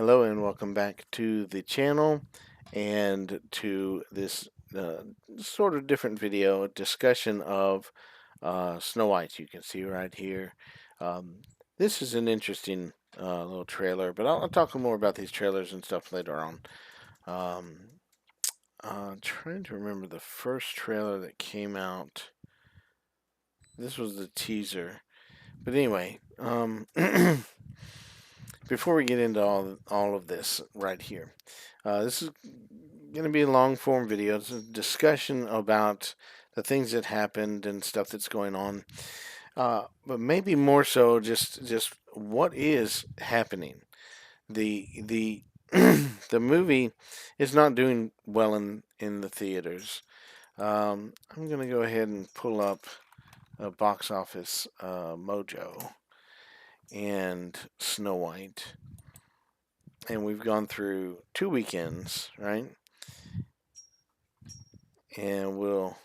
Hello and welcome back to the channel and to this sort of different video discussion of Snow White. You can see right here. Um, this is an interesting little trailer, but I'll talk more about these trailers and stuff later on. Um, trying to remember the first trailer that came out. This was the teaser. But anyway, before we get into all of this right here, this is going to be a long form video. It's a discussion about the things that happened and stuff that's going on, but maybe more so just what is happening. The the movie is not doing well in the theaters. I'm going to go ahead and pull up a box office mojo and Snow White, and we've gone through 2 weekends, right? And we'll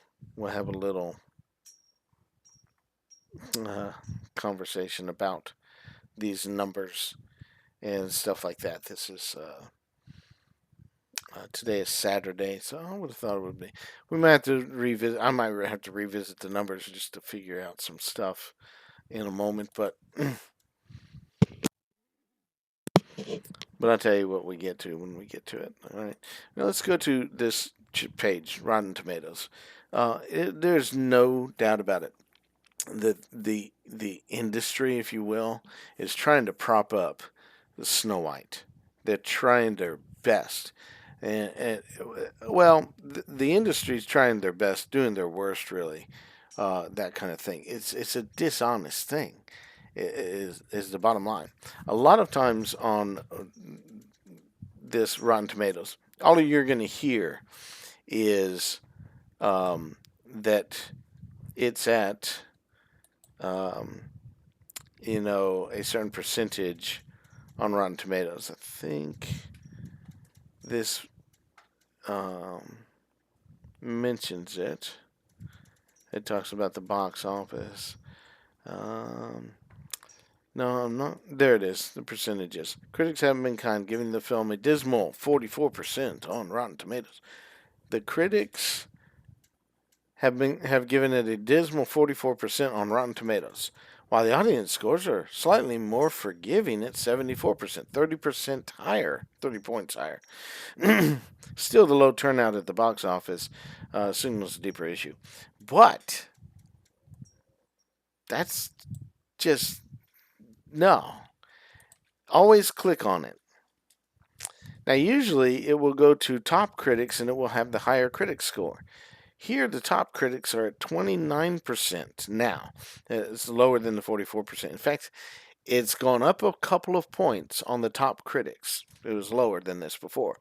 have a little uh, conversation about these numbers and stuff like that. This is today is Saturday, so I would have thought it would be. We might have to revisit. I might have to revisit the numbers just to figure out some stuff in a moment, but I'll tell you what we get to when we get to it. All right. Now let's go to this page, Rotten Tomatoes. There's no doubt about it. The industry, if you will, is trying to prop up the Snow White. They're trying their best, and well, the industry's trying their best, doing their worst, really. That kind of thing. It's a dishonest thing. Is the bottom line. A lot of times on this Rotten Tomatoes, all you're going to hear is that it's at um, a certain percentage on Rotten Tomatoes. I think this mentions it. It talks about the box office. No, I'm not. There it is, the percentages. Critics haven't been kind, giving the film a dismal 44% on Rotten Tomatoes. The critics have given it a dismal 44% on Rotten Tomatoes, while the audience scores are slightly more forgiving at 74%, 30% higher, 30 points higher. Still, the low turnout at the box office signals a deeper issue. But that's just no. Always click on it. Now, usually it will go to top critics and it will have the higher critic score. Here, the top critics are at 29% now. It's lower than the 44%. In fact, it's gone up a couple of points on the top critics. It was lower than this before.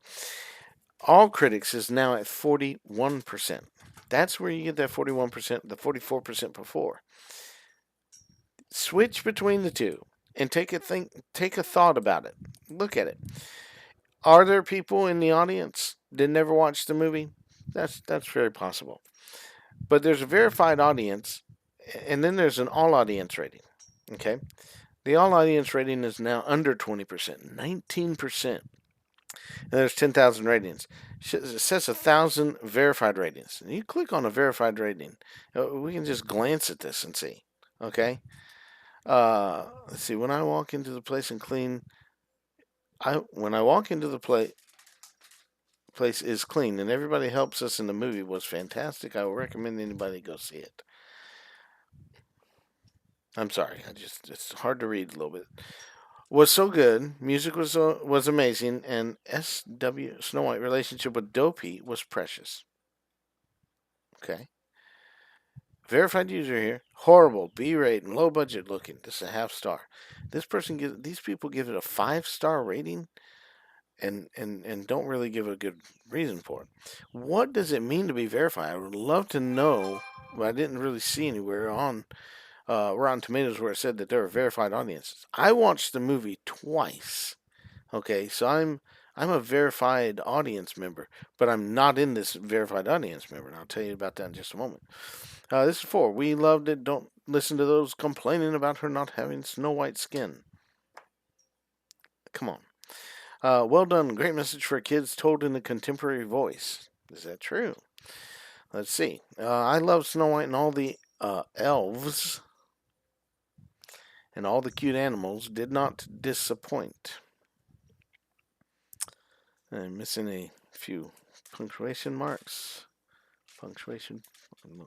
All critics is now at 41%. That's where you get that 41%, the 44% before. Switch between the two and take a thought about it. Look at it. Are there people in the audience that never watched the movie? That's very possible. But there's a verified audience, and then there's an all audience rating. Okay, the all audience rating is now under 20%, 19%. And there's 10,000 ratings. It says 1,000 verified ratings. And you click on a verified rating. We can just glance at this and see. Okay. Let's see. When I walk into the place and clean, when I walk into the place is clean, and everybody helps us in the movie was fantastic. I would recommend anybody go see it. I'm sorry, it's hard to read a little bit. Was so good. Music was amazing, and SW Snow White relationship with Dopey was precious. Okay. Verified user here. Horrible, B-rate, and low budget looking. This is a half star. These people give it a 5-star rating, and don't really give a good reason for it. What does it mean to be verified? I would love to know, but I didn't really see anywhere on Rotten Tomatoes where it said that there are verified audiences. I watched the movie twice. Okay, so I'm a verified audience member, but I'm not in this verified audience member, and I'll tell you about that in just a moment. This is 4. We loved it. Don't listen to those complaining about her not having snow white skin. Come on. Well done. Great message for kids told in a contemporary voice. Is that true? Let's see. I love Snow White and all the elves and all the cute animals did not disappoint. I'm missing a few punctuation marks, punctuation,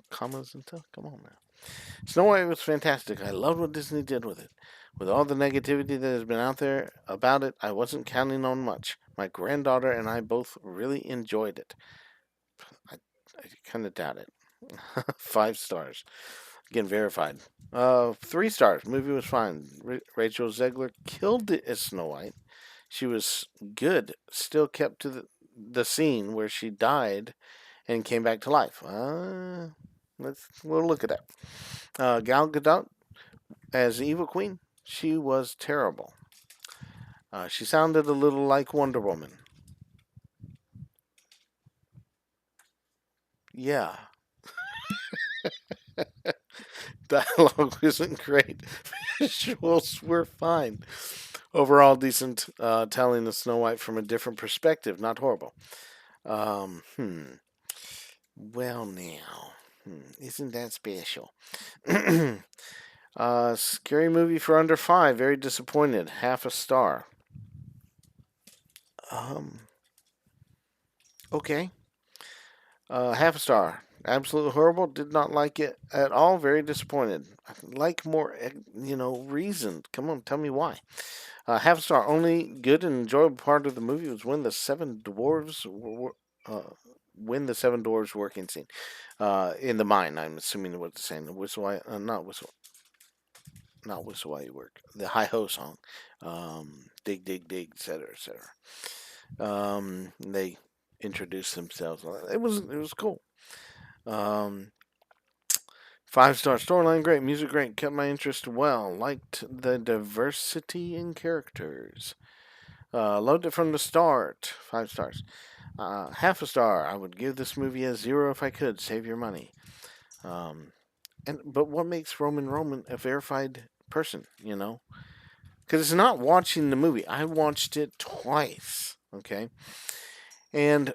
commas and stuff. Come on now. Snow White was fantastic. I loved what Disney did with it. With all the negativity that has been out there about it, I wasn't counting on much. My granddaughter and I both really enjoyed it. I, I kind of doubt it. 5 stars. Again, verified. 3 stars. Movie was fine. Rachel Zegler killed it as Snow White. She was good. Still kept to the scene where she died and came back to life. We'll look at that. Gal Gadot as Evil Queen. She was terrible. She sounded a little like Wonder Woman. Yeah. Dialogue wasn't great. Visuals were fine. Overall, decent telling of Snow White from a different perspective. Not horrible. Um, hmm. Well, now. Isn't that special? Scary movie for under 5. Very disappointed. Half a star. Um, okay. Half a star. Absolutely horrible. Did not like it at all. Very disappointed. I'd like more, reasoned. Come on, tell me why. Half a star. Only good and enjoyable part of the movie was when the seven dwarves when the seven dwarves working scene in the mine. I'm assuming what it's saying. Not whistle while you work. The hi ho song, dig dig dig, etc. etc. They introduced themselves. It was cool. Um, 5 star storyline, great music, great, kept my interest well. Liked the diversity in characters. Loved it from the start. 5 stars. Half a star. I would give this movie a 0 if I could. Save your money. But what makes Roman a verified person? Because it's not watching the movie. I watched it twice. Okay, and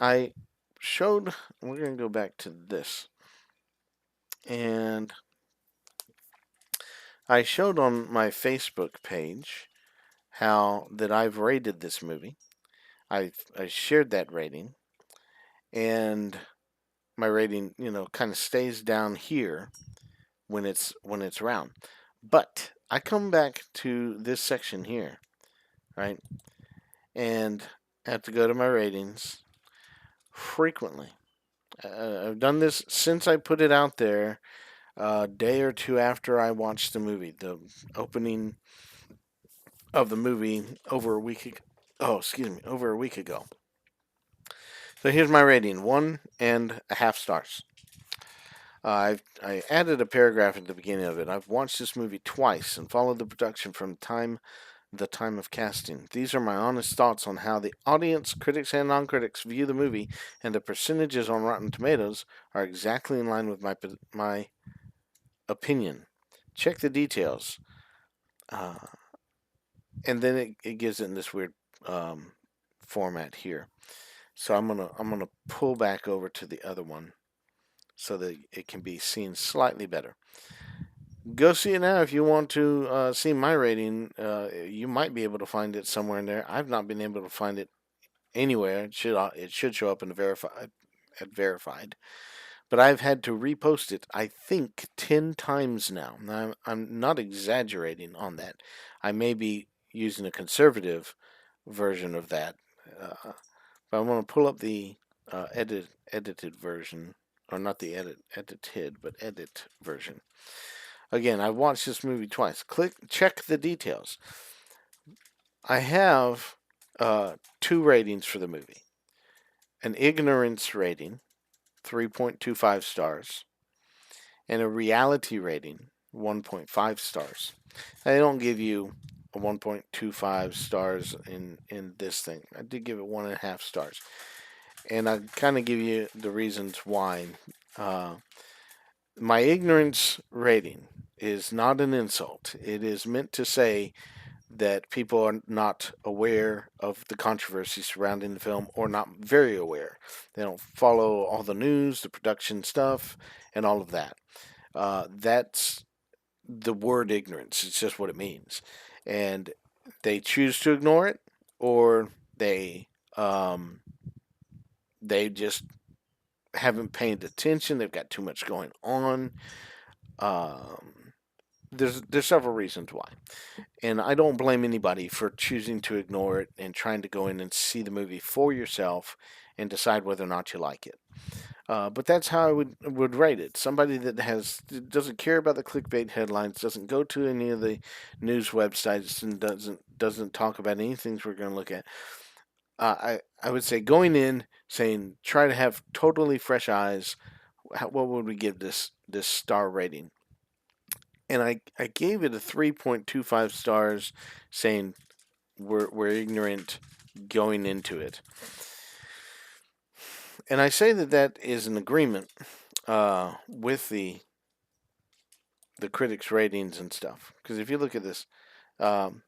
I showed. We're gonna go back to this, and I showed on my Facebook page how that I've rated this movie. I shared that rating, and my rating, kind of stays down here when it's around. But I come back to this section here, right? And I have to go to my ratings frequently. I've done this since I put it out there a day or two after I watched the movie. The opening of the movie over a week ago. Oh, excuse me, over a week ago. So here's my rating: 1.5 stars. I added a paragraph at the beginning of it. I've watched this movie twice and followed the production from the time of casting. These are my honest thoughts on how the audience, critics and non-critics view the movie, and the percentages on Rotten Tomatoes are exactly in line with my opinion. Check the details, uh, and then it gives it in this weird format here. So I'm gonna pull back over to the other one so that it can be seen slightly better. Go see it now if you want to see my rating. You might be able to find it somewhere in there. I've not been able to find it anywhere. It should show up in the verified, but I've had to repost it. I think 10 times now. Now I'm not exaggerating on that. I may be using a conservative version of that, but I'm going to pull up the edited version, or not the edited, but edit version. Again, I watched this movie twice. Check the details. I have 2 ratings for the movie: an ignorance rating, 3.25 stars, and a reality rating, 1.5 stars. They don't give you a 1.25 stars in this thing. I did give it 1.5 stars, and I kind of give you the reasons why. Uh, my ignorance rating is not an insult. It is meant to say that people are not aware of the controversy surrounding the film, or not very aware. They don't follow all the news, the production stuff, and all of that. That's the word ignorance. It's just what it means. And they choose to ignore it, or um, they just haven't paid attention. They've got too much going on. Um, there's several reasons why, and I don't blame anybody for choosing to ignore it and trying to go in and see the movie for yourself and decide whether or not you like it. But that's how I would rate it. Somebody that doesn't care about the clickbait headlines, doesn't go to any of the news websites, and doesn't talk about any things we're going to look at. I would say going in saying try to have totally fresh eyes. What would we give this star rating? And I gave it a 3.25 stars, saying we're ignorant going into it. And I say that is an agreement with the critics' ratings and stuff. Because if you look at this, um,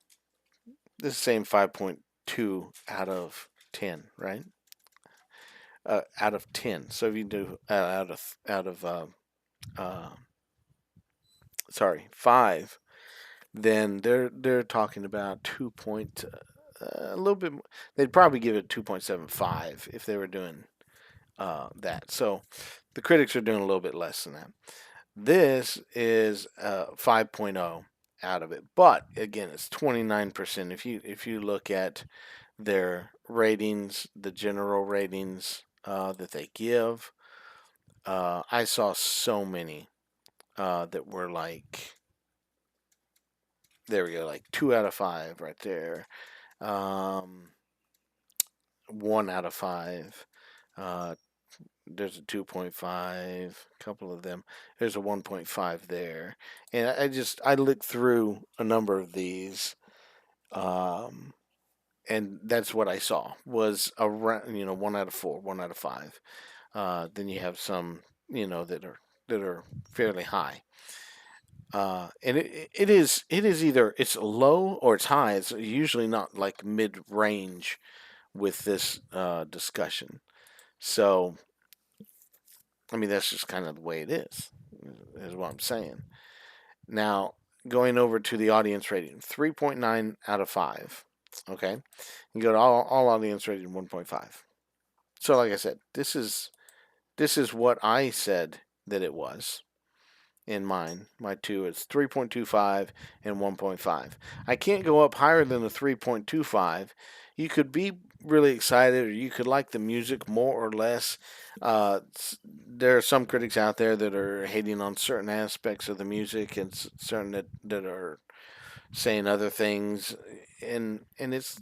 this is saying 5.2 out of 10, right? Out of 10. So if you do out of uh, sorry, 5, then they're talking about 2 point a little bit. They'd probably give it 2.75 if they were doing that. So the critics are doing a little bit less than that. This is 5.0 out of it, but again, it's 29%. If you look at their ratings, the general ratings that they give, I saw so many that were like, there we go, like 2 out of 5 right there, um, 1 out of 5. Uh, there's a 2.5, a couple of them. There's a 1.5 there, and I looked through a number of these, um, and that's what I saw was around 1 out of 4, 1 out of 5. Then you have some that are fairly high. And it is either it's low or it's high. It's usually not like mid range with this discussion. So I mean that's just kind of the way it is what I'm saying. Now going over to the audience rating, 3.9 out of 5. Okay, you go to all audience rating 1.5. So like I said, this is what I said that it was. In mine. My two is 3.25 and 1.5. I can't go up higher than the 3.25. You could be really excited, or you could like the music more or less. There are some critics out there that are hating on certain aspects of the music, and certain that are saying other things, and it's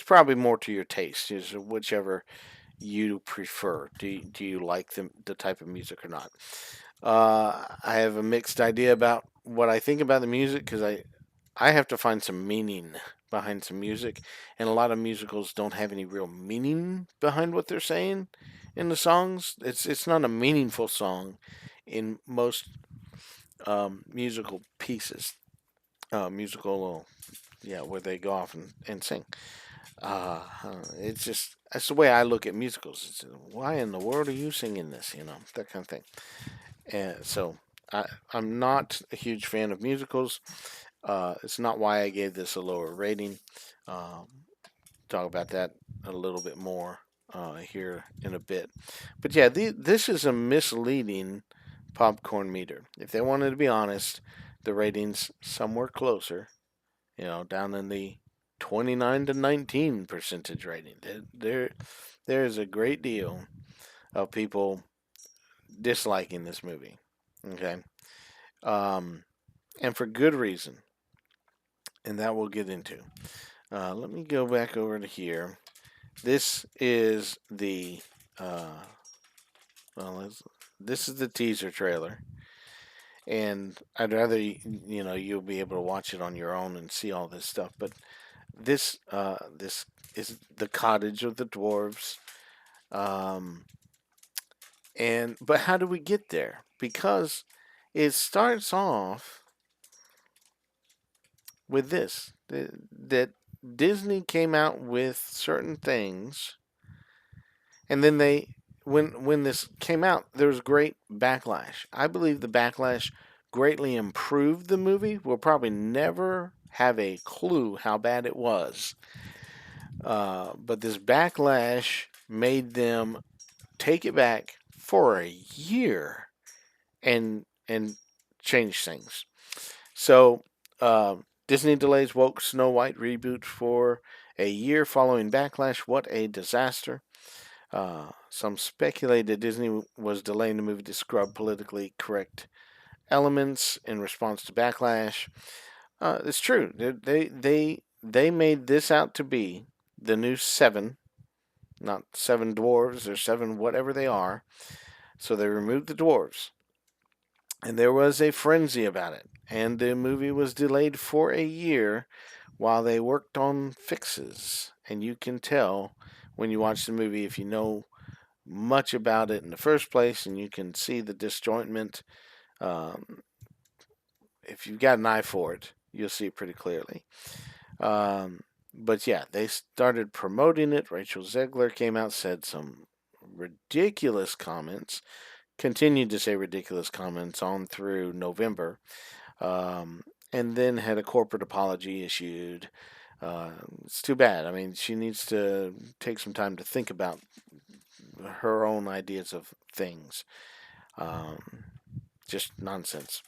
probably more to your taste, is whichever you prefer. Do you like the type of music or not? I have a mixed idea about what I think about the music, because I have to find some meaning behind some music, and a lot of musicals don't have any real meaning behind what they're saying in the songs. It's not a meaningful song in most musical pieces. Musical, yeah, where they go off and sing. It's just that's the way I look at musicals. It's why in the world are you singing this? That kind of thing. And so I'm not a huge fan of musicals. It's not why I gave this a lower rating. Um, talk about that a little bit more here in a bit. But yeah, this is a misleading popcorn meter. If they wanted to be honest, the rating's somewhere closer, down in the 29 to 19 percentage rating. There is a great deal of people disliking this movie. Okay. Um, and for good reason, and that we'll get into. Let me go back over to here. This is the well, this is the teaser trailer, and I'd rather you'll be able to watch it on your own and see all this stuff. But this is the cottage of the dwarves, um, and but how do we get there? Because it starts off with this that Disney came out with certain things, and then when this came out, there was great backlash. I believe the backlash greatly improved the movie. We'll probably never have a clue how bad it was, but this backlash made them take it back for a year and change things. So Disney delays woke Snow White reboot for a year following backlash. What a disaster! Some speculated Disney was delaying the movie to scrub politically correct elements in response to backlash. It's true. They made this out to be the new Seven, not seven dwarves or seven whatever they are. So they removed the dwarves, and there was a frenzy about it. And the movie was delayed for a year while they worked on fixes. And you can tell when you watch the movie if you know much about it in the first place, and you can see the disjointment. Um, if you've got an eye for it, you'll see it pretty clearly. But yeah, they started promoting it. Rachel Zegler came out, said some ridiculous comments, continued to say ridiculous comments on through November, and then had a corporate apology issued. It's too bad. I mean, she needs to take some time to think about her own ideas of things. Um, just nonsense.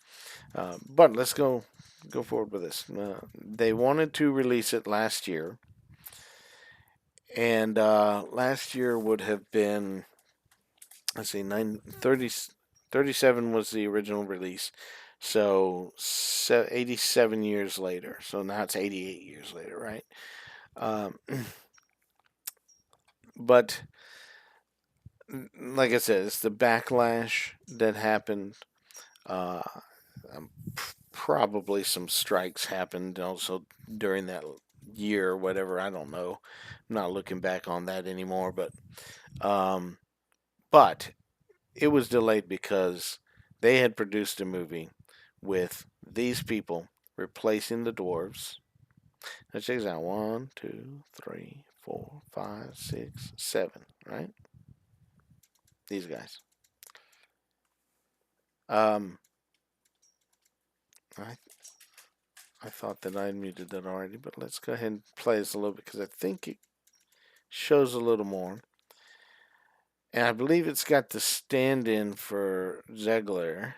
But let's go forward with this. They wanted to release it last year, and last year would have been, let's see, 37 was the original release, so 87 years later. So now it's 88 years later, right? Um, but like I said, it's the backlash that happened. Uh, Probably some strikes happened also during that year or whatever. I don't know. I'm not looking back on that anymore, um, but it was delayed because they had produced a movie with these people replacing the dwarves. Let's check this out. 1, 2, 3, 4, 5, 6, 7. Right? These guys. Um, I I thought that I muted that already, but let's go ahead and play this a little bit because I think it shows a little more. And I believe it's got the stand-in for Zegler,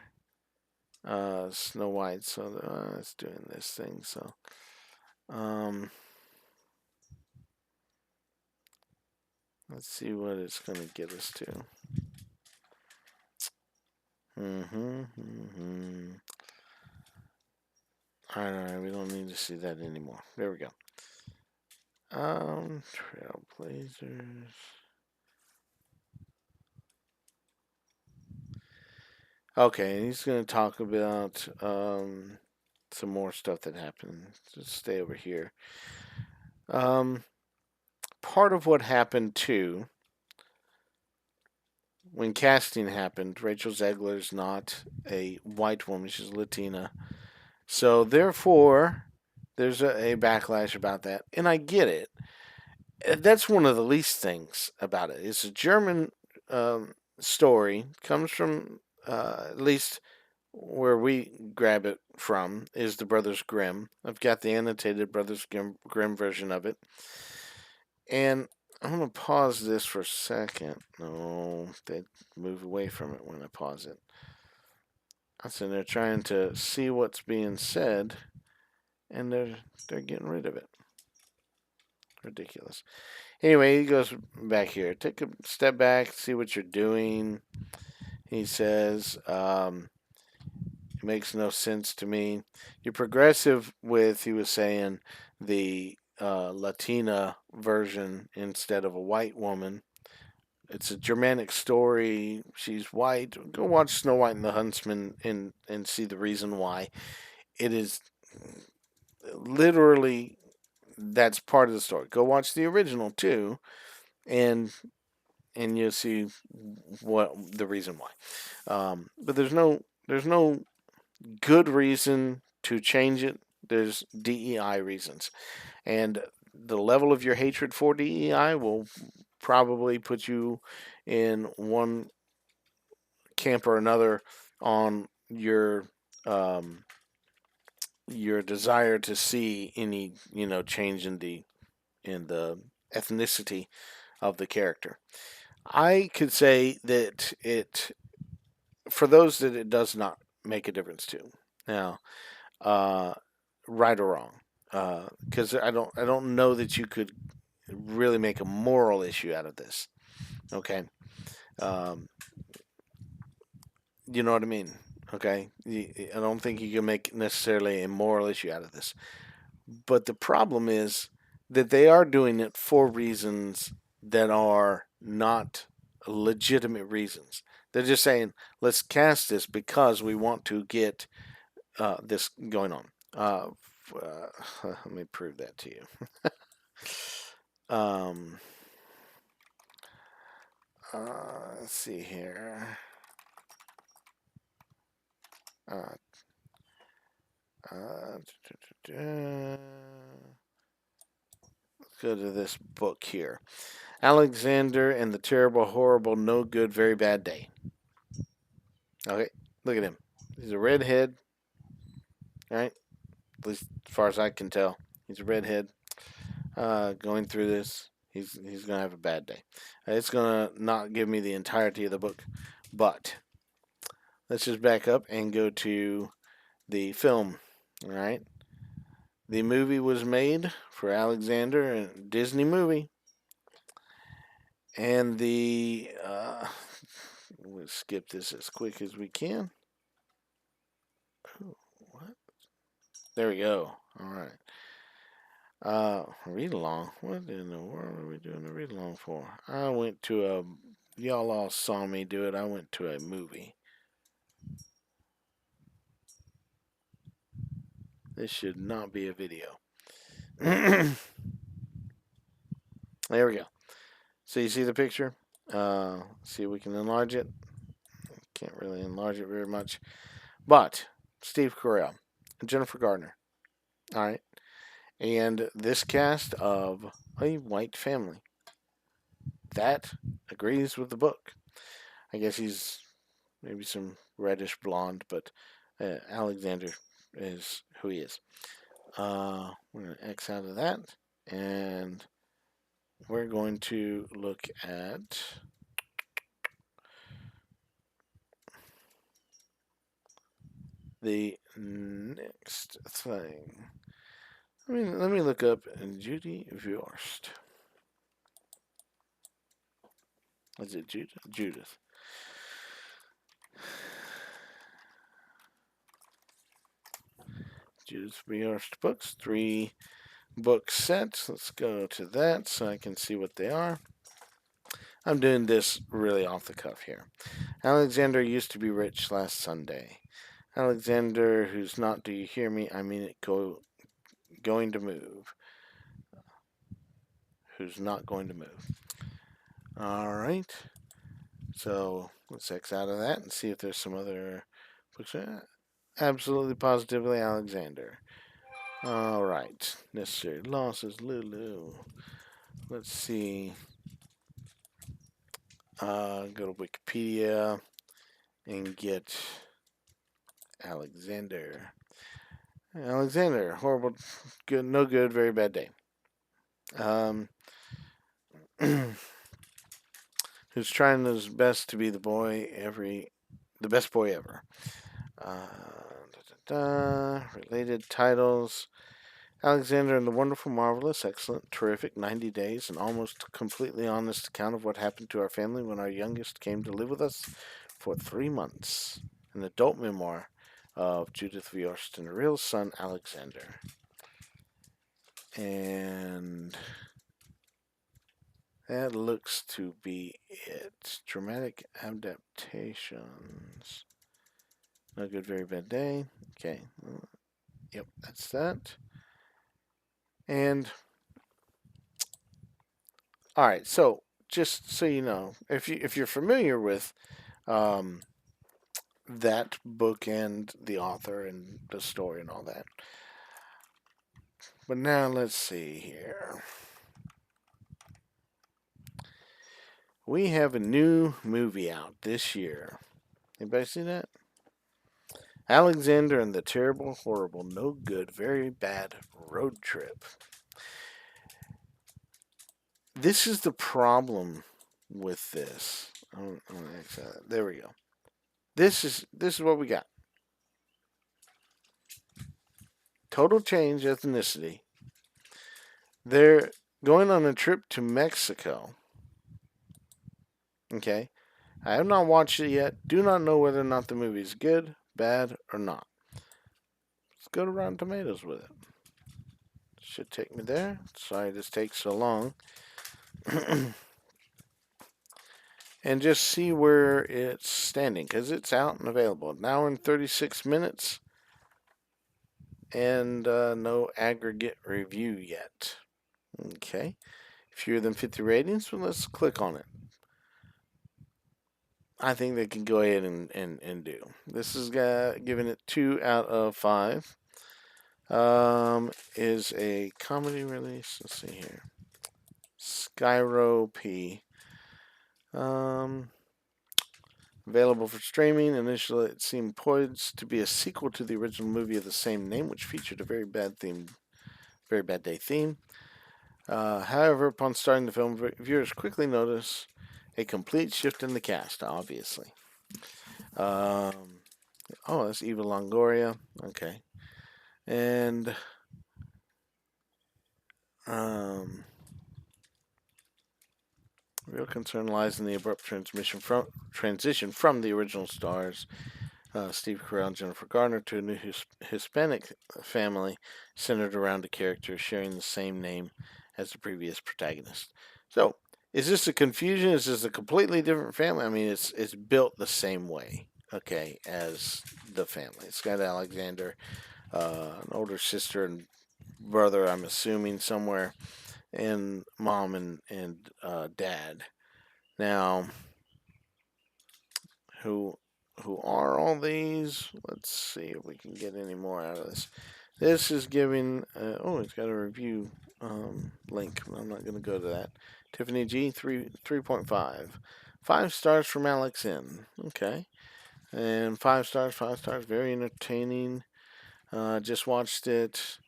Snow White. So it's doing this thing. So um, let's see what it's going to get us to. All right, we don't need to see that anymore. There we go. Trailblazers. Okay, he's going to talk about some more stuff that happened. Just stay over here. Part of what happened too when casting happened, Rachel Zegler's not a white woman; she's Latina. So therefore, there's a backlash about that, and I get it. That's one of the least things about it. It's a German story. Comes from at least where we grab it from is the Brothers Grimm. I've got the annotated Brothers Grimm version of it, and I'm gonna pause this for a second. No, they move away from it when I pause it. I said they're trying to see what's being said, and they're getting rid of it. Ridiculous. Anyway, he goes back here. Take a step back, see what you're doing. He says, it makes no sense to me. You're progressive with, he was saying, the Latina version instead of a white woman. It's a Germanic story. She's white. Go watch Snow White and the Huntsman and see the reason why. It is literally that's part of the story. Go watch the original too, and you'll see what the reason why. But there's no good reason to change it. There's DEI reasons. And the level of your hatred for DEI will probably put you in one camp or another on your desire to see any change in the ethnicity of the character. I could say that it for those that it does not make a difference to. Now, uh, right or wrong, because I don't know that you could really make a moral issue out of this. Okay, um, you know what I mean. Okay, I don't think you can make necessarily a moral issue out of this. But the problem is that they are doing it for reasons that are not legitimate reasons. They're just saying, let's cast this because we want to get this going on. Let me prove that to you. Um, let's see here. Uh, uh, let's go to this book here. Alexander and the Terrible, Horrible, No Good, Very Bad Day. Okay, look at him. He's a redhead, right? At least as far as I can tell, he's a redhead. Going through this, he's gonna have a bad day. It's gonna not give me the entirety of the book, but let's just back up and go to the film. All right, the movie was made for Alexander, a Disney movie, and we'll skip this as quick as we can. What? There we go. All right. Read along. What in the world are we doing a read along for? I went to a. Y'all all saw me do it. I went to a movie. This should not be a video. There we go. So you see the picture? See if we can enlarge it. Can't really enlarge it very much. But Steve Carell, Jennifer Gardner. All right. And this cast of a white family. That agrees with the book. I guess he's maybe some reddish blonde, but Alexander is who he is. We're going to X out of that, and we're going to look at the next thing. Let me look up Judy Viorst. Is it Judith? Judith. Judith Viorst books, 3 book sets. Let's go to that so I can see what they are. I'm doing this really off the cuff here. Alexander used to be rich last Sunday. Alexander, who's not, do you hear me? I mean it, going to move. Who's not going to move. Alright. So let's X out of that and see if there's some other books. Absolutely positively Alexander. Alright. Necessary losses, Lulu. Let's see. Go to Wikipedia and get Alexander. Alexander, horrible, good, no good, very bad day. Who's trying his best to be the best boy ever. Related titles: Alexander and the Wonderful, Marvelous, Excellent, Terrific, 90 Days, an almost completely honest account of what happened to our family when our youngest came to live with us for 3 months. An adult memoir of Judith Viorst and her real son, Alexander. And that looks to be it. Dramatic adaptations. No good, very bad day. Okay. Yep, that's that. And all right, so just so you know, if you're familiar with that book and the author and the story and all that, But now let's see here. We have a new movie out this year. Anybody see that? Alexander and the Terrible, Horrible, No Good, Very Bad Road Trip. This is the problem with this. There we go. This is what we got. Total change ethnicity. They're going on a trip to Mexico. Okay. I have not watched it yet. Do not know whether or not the movie is good, bad, or not. Let's go to Rotten Tomatoes with it. Should take me there. Sorry this takes so long. And just see where it's standing, because it's out and available. Now in 36 minutes, and no aggregate review yet. Okay. Fewer than 50 ratings, well, let's click on it. I think they can go ahead and do. This is giving it 2 out of 5. Is a comedy release. Let's see here. Skyro P. Available for streaming. Initially, it seemed poised to be a sequel to the original movie of the same name, which featured a very bad day theme. However, upon starting the film, viewers quickly notice a complete shift in the cast. Obviously. Oh, that's Eva Longoria. Okay, and real concern lies in the abrupt transition from the original stars, Steve Carell and Jennifer Garner, to a new Hispanic family centered around a character sharing the same name as the previous protagonist. So, is this a confusion? Is this a completely different family? I mean, it's built the same way, okay, as the family. It's got Alexander, an older sister and brother, I'm assuming, somewhere, and mom and dad. Now, who are all these? Let's see if we can get any more out of this. This is giving. It's got a review link. I'm not going to go to that. Tiffany G 3.5. 5 stars from Alex N. Okay, and 5 stars. 5 stars. Very entertaining. Just watched it.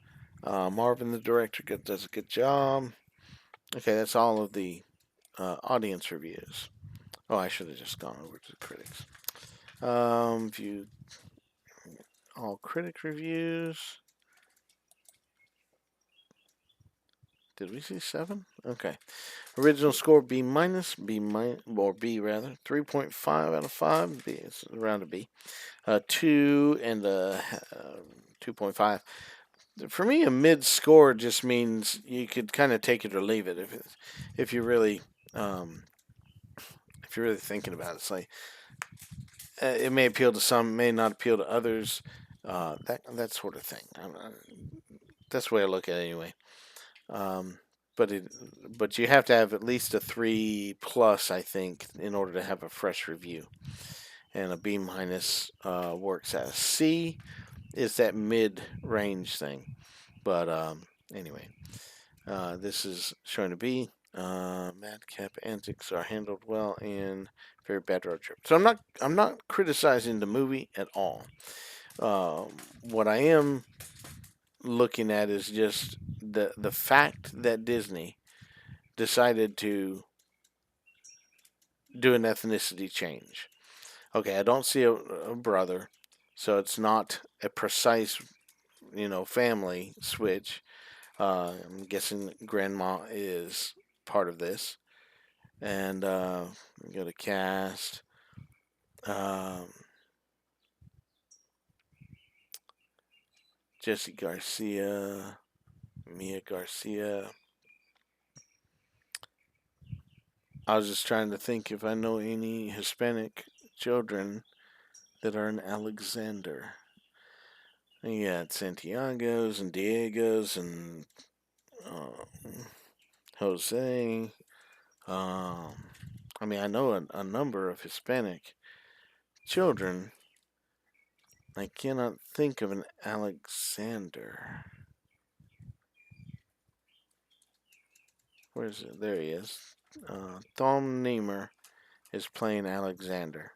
Marvin, the director, does a good job. Okay, that's all of the audience reviews. Oh, I should have just gone over to the critics. View all critic reviews. Did we see 7? Okay. Original score B minus, or B rather, 3.5 out of 5. B, it's around a B. 2 and 2.5. For me, a mid score just means you could kind of take it or leave it if you really if you're really thinking about it. It's like it may appeal to some, may not appeal to others. That sort of thing. That's the way I look at it anyway. But you have to have at least a 3 plus, I think, in order to have a fresh review. And a B minus works as C is that mid range thing. But anyway, this is showing a B. Madcap antics are handled well in Very Bad Road Trip. So I'm not criticizing the movie at all. What I am looking at is just the fact that Disney decided to do an ethnicity change. Okay, I don't see a brother, so it's not a precise, family switch. I'm guessing grandma is part of this. And we go to cast. Jesse Garcia, Mia Garcia. I was just trying to think if I know any Hispanic children that are in Alexander. You got Santiago's and Diego's and Jose. I mean, I know a number of Hispanic children. I cannot think of an Alexander. Where is it? There he is. Thom Niemer is playing Alexander.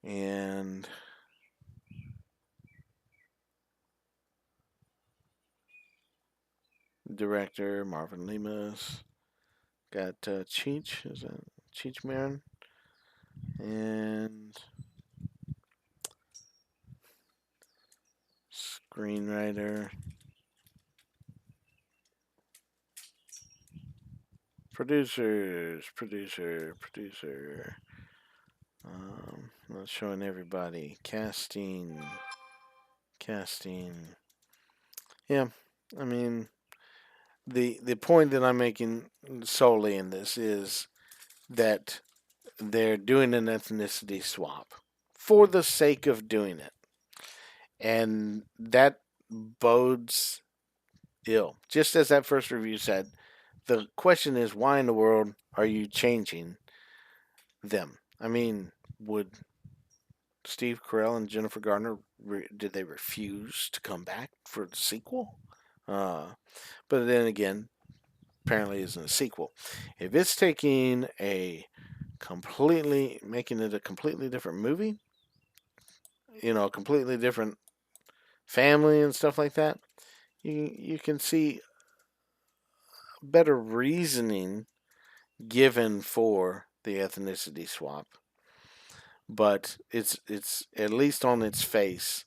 And director Marvin Lemus. Got Cheech. Is that Cheech Marin? And screenwriter. Producer. Not showing everybody. Casting. Yeah, I mean, the point that I'm making solely in this is that they're doing an ethnicity swap for the sake of doing it, and that bodes ill. Just as that first review said, the question is, why in the world are you changing them? I mean, would Steve Carell and Jennifer Garner did they refuse to come back for the sequel? But then again, apparently isn't a sequel. If it's taking a completely making it a completely different movie, a completely different family and stuff like that, you can see better reasoning given for the ethnicity swap. But it's at least on its face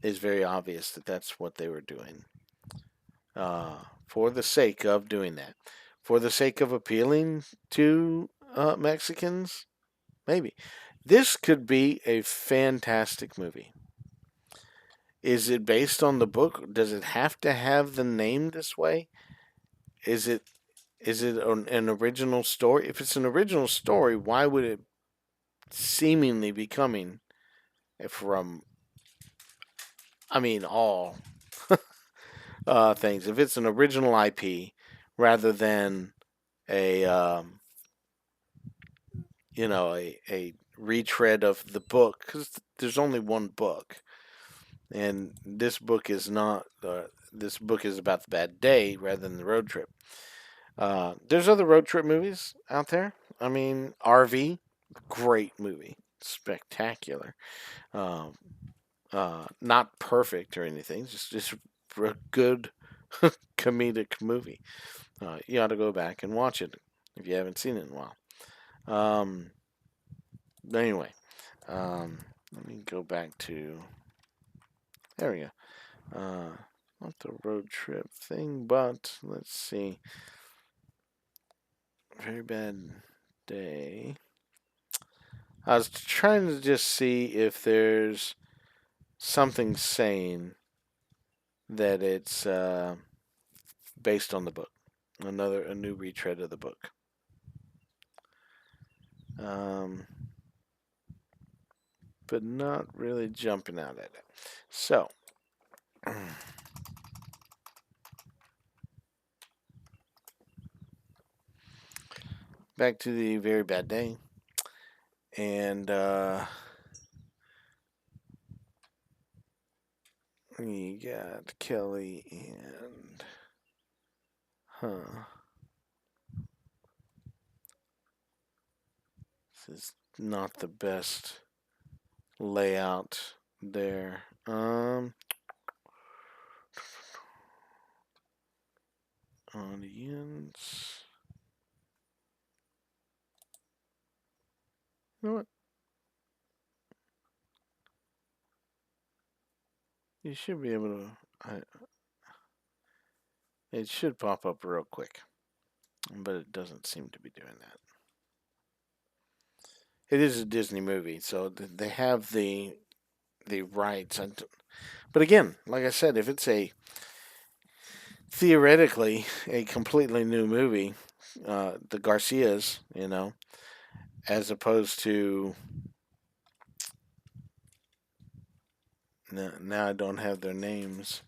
is very obvious that that's what they were doing for the sake of doing that, for the sake of appealing to Mexicans. Maybe this could be a fantastic movie. Is it based on the book? Does it have to have the name this way? Is it an original story? If it's an original story, why would it seemingly be coming from? I mean, all things. If it's an original IP rather than a a retread of the book, because there's only one book, and this book is not. This book is about the bad day rather than the road trip. There's other road trip movies out there. I mean, RV, great movie, spectacular. Um, not perfect or anything, just a good comedic movie. You ought to go back and watch it if you haven't seen it in a while. Um, anyway, let me go back to. There we go. Not the road trip thing, but let's see. Very bad day. I was trying to just see if there's something saying that it's based on the book. A new retread of the book. But not really jumping out at it. So, back to the very bad day. And we got Kelly and this is not the best layout there. Audience. You know what? You should be able to. It should pop up real quick, but it doesn't seem to be doing that. It is a Disney movie, so they have the rights. But again, like I said, if it's a theoretically a completely new movie, the Garcias, as opposed to now I don't have their names.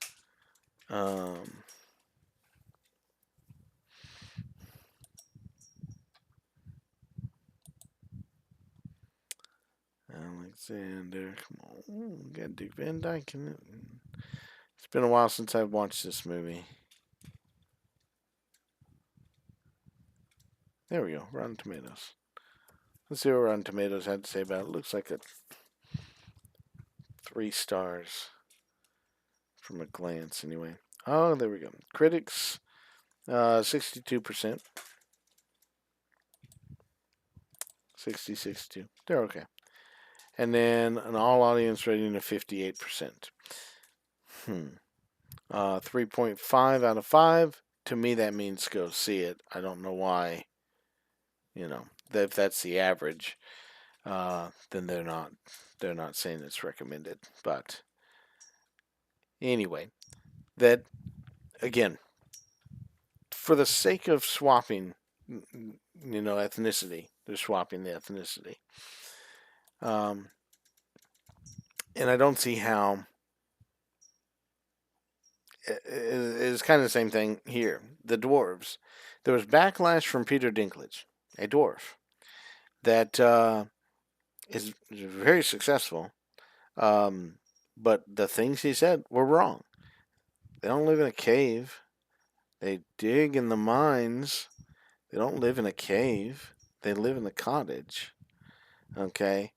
Alexander, come on, we got Dick Van Dyke in it. It's been a while since I've watched this movie. There we go. Rotten Tomatoes. Let's see what Rotten Tomatoes had to say about it. Looks like a 3 stars from a glance, anyway. Oh, there we go. Critics, 62%. 62. They're okay. And then an all audience rating of 58%. 3.5 out of 5. To me, that means go see it. I don't know why. If that's the average, then they're not saying it's recommended. But anyway, that again, for the sake of swapping, ethnicity, they're swapping the ethnicity. And I don't see how. It's kind of the same thing here. The dwarves. There was backlash from Peter Dinklage, a dwarf, that is very successful. But the things he said were wrong. They don't live in a cave. They dig in the mines. They don't live in a cave. They live in a cottage. Okay?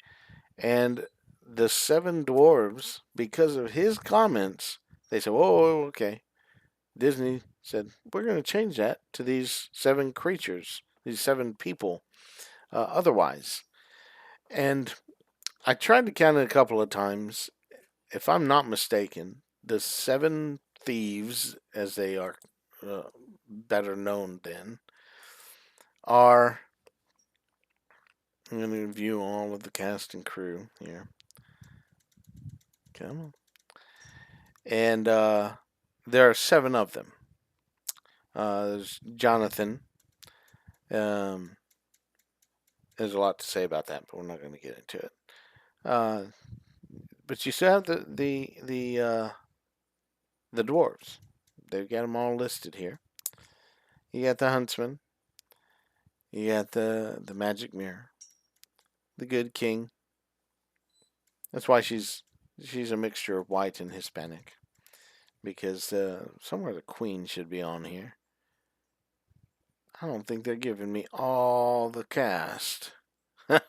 And the 7 dwarves, because of his comments, they said, "Oh, okay." Disney said, "We're going to change that to these 7 creatures, these 7 people, otherwise." And I tried to count it a couple of times. If I'm not mistaken, the 7 thieves, as they are better known then, are. I'm going to view all of the cast and crew here. Come on. And there are 7 of them. There's Jonathan. There's a lot to say about that, but we're not going to get into it. But you still have the dwarves. They've got them all listed here. You got the huntsman. You got the magic mirror. The good king. That's why she's a mixture of white and Hispanic. Because somewhere the queen should be on here. I don't think they're giving me all the cast. Well,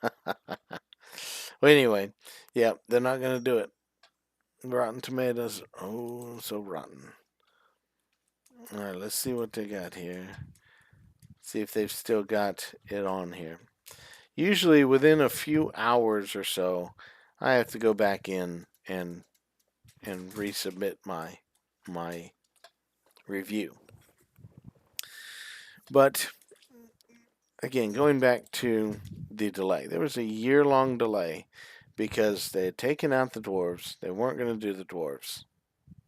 anyway, yeah, they're not going to do it. Rotten Tomatoes, oh, so rotten. All right, let's see what they got here. See if they've still got it on here. Usually within a few hours or so, I have to go back in and resubmit my review. But again, going back to the delay, there was a year-long delay because they had taken out the dwarves. They weren't going to do the dwarves.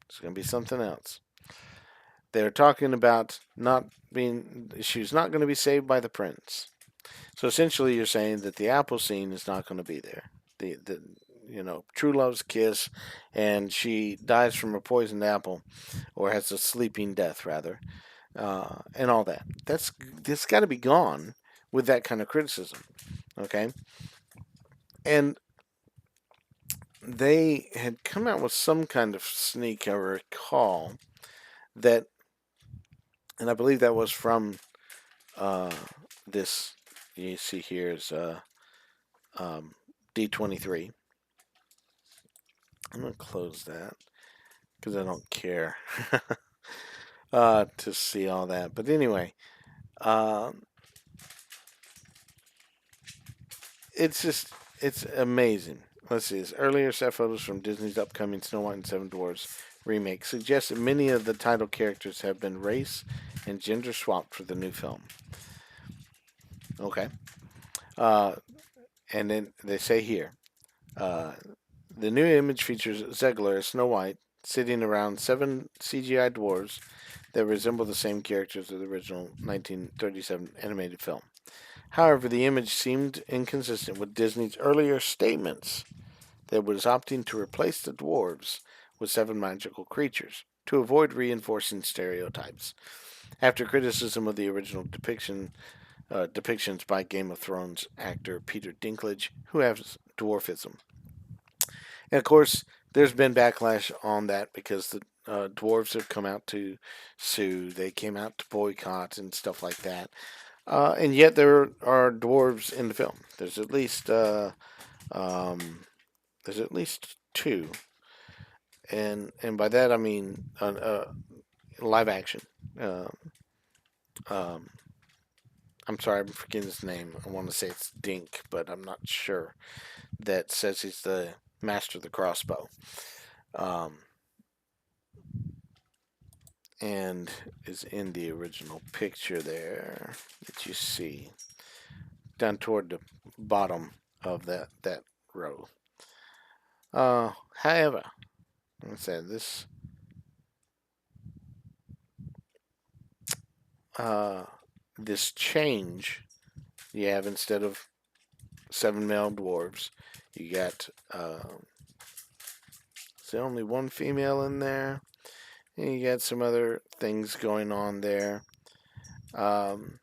It's going to be something else. They're talking about she's not going to be saved by the prince. So essentially, you're saying that the apple scene is not going to be there. The true love's kiss, and she dies from a poisoned apple, or has a sleeping death rather, and all that. That's got to be gone with that kind of criticism, okay? And they had come out with some kind of sneak, I recall, that, and I believe that was from this. You see here is D23. I'm gonna close that because I don't care to see all that. But anyway, it's amazing. Let's see. This earlier set photos from Disney's upcoming Snow White and Seven Dwarfs remake suggest that many of the title characters have been race and gender swapped for the new film. Okay. And then they say here, the new image features Zegler as Snow White sitting around 7 CGI dwarves that resemble the same characters of the original 1937 animated film. However, the image seemed inconsistent with Disney's earlier statements that it was opting to replace the dwarves with 7 magical creatures to avoid reinforcing stereotypes. After criticism of the original depictions by Game of Thrones actor Peter Dinklage, who has dwarfism. And of course, there's been backlash on that because the dwarves have come out to sue. They came out to boycott and stuff like that. And yet there are dwarves in the film. Um, there's at least two, and by that I mean live action. Uh, um, I'm sorry, I'm forgetting his name. I want to say it's Dink, but I'm not sure. That says he's the master of the crossbow. Um, and is in the original picture there that you see down toward the bottom of that row. However, like I said, uh, this change you have instead of seven male dwarves, you got is there only one female in there? And you got some other things going on there. Um,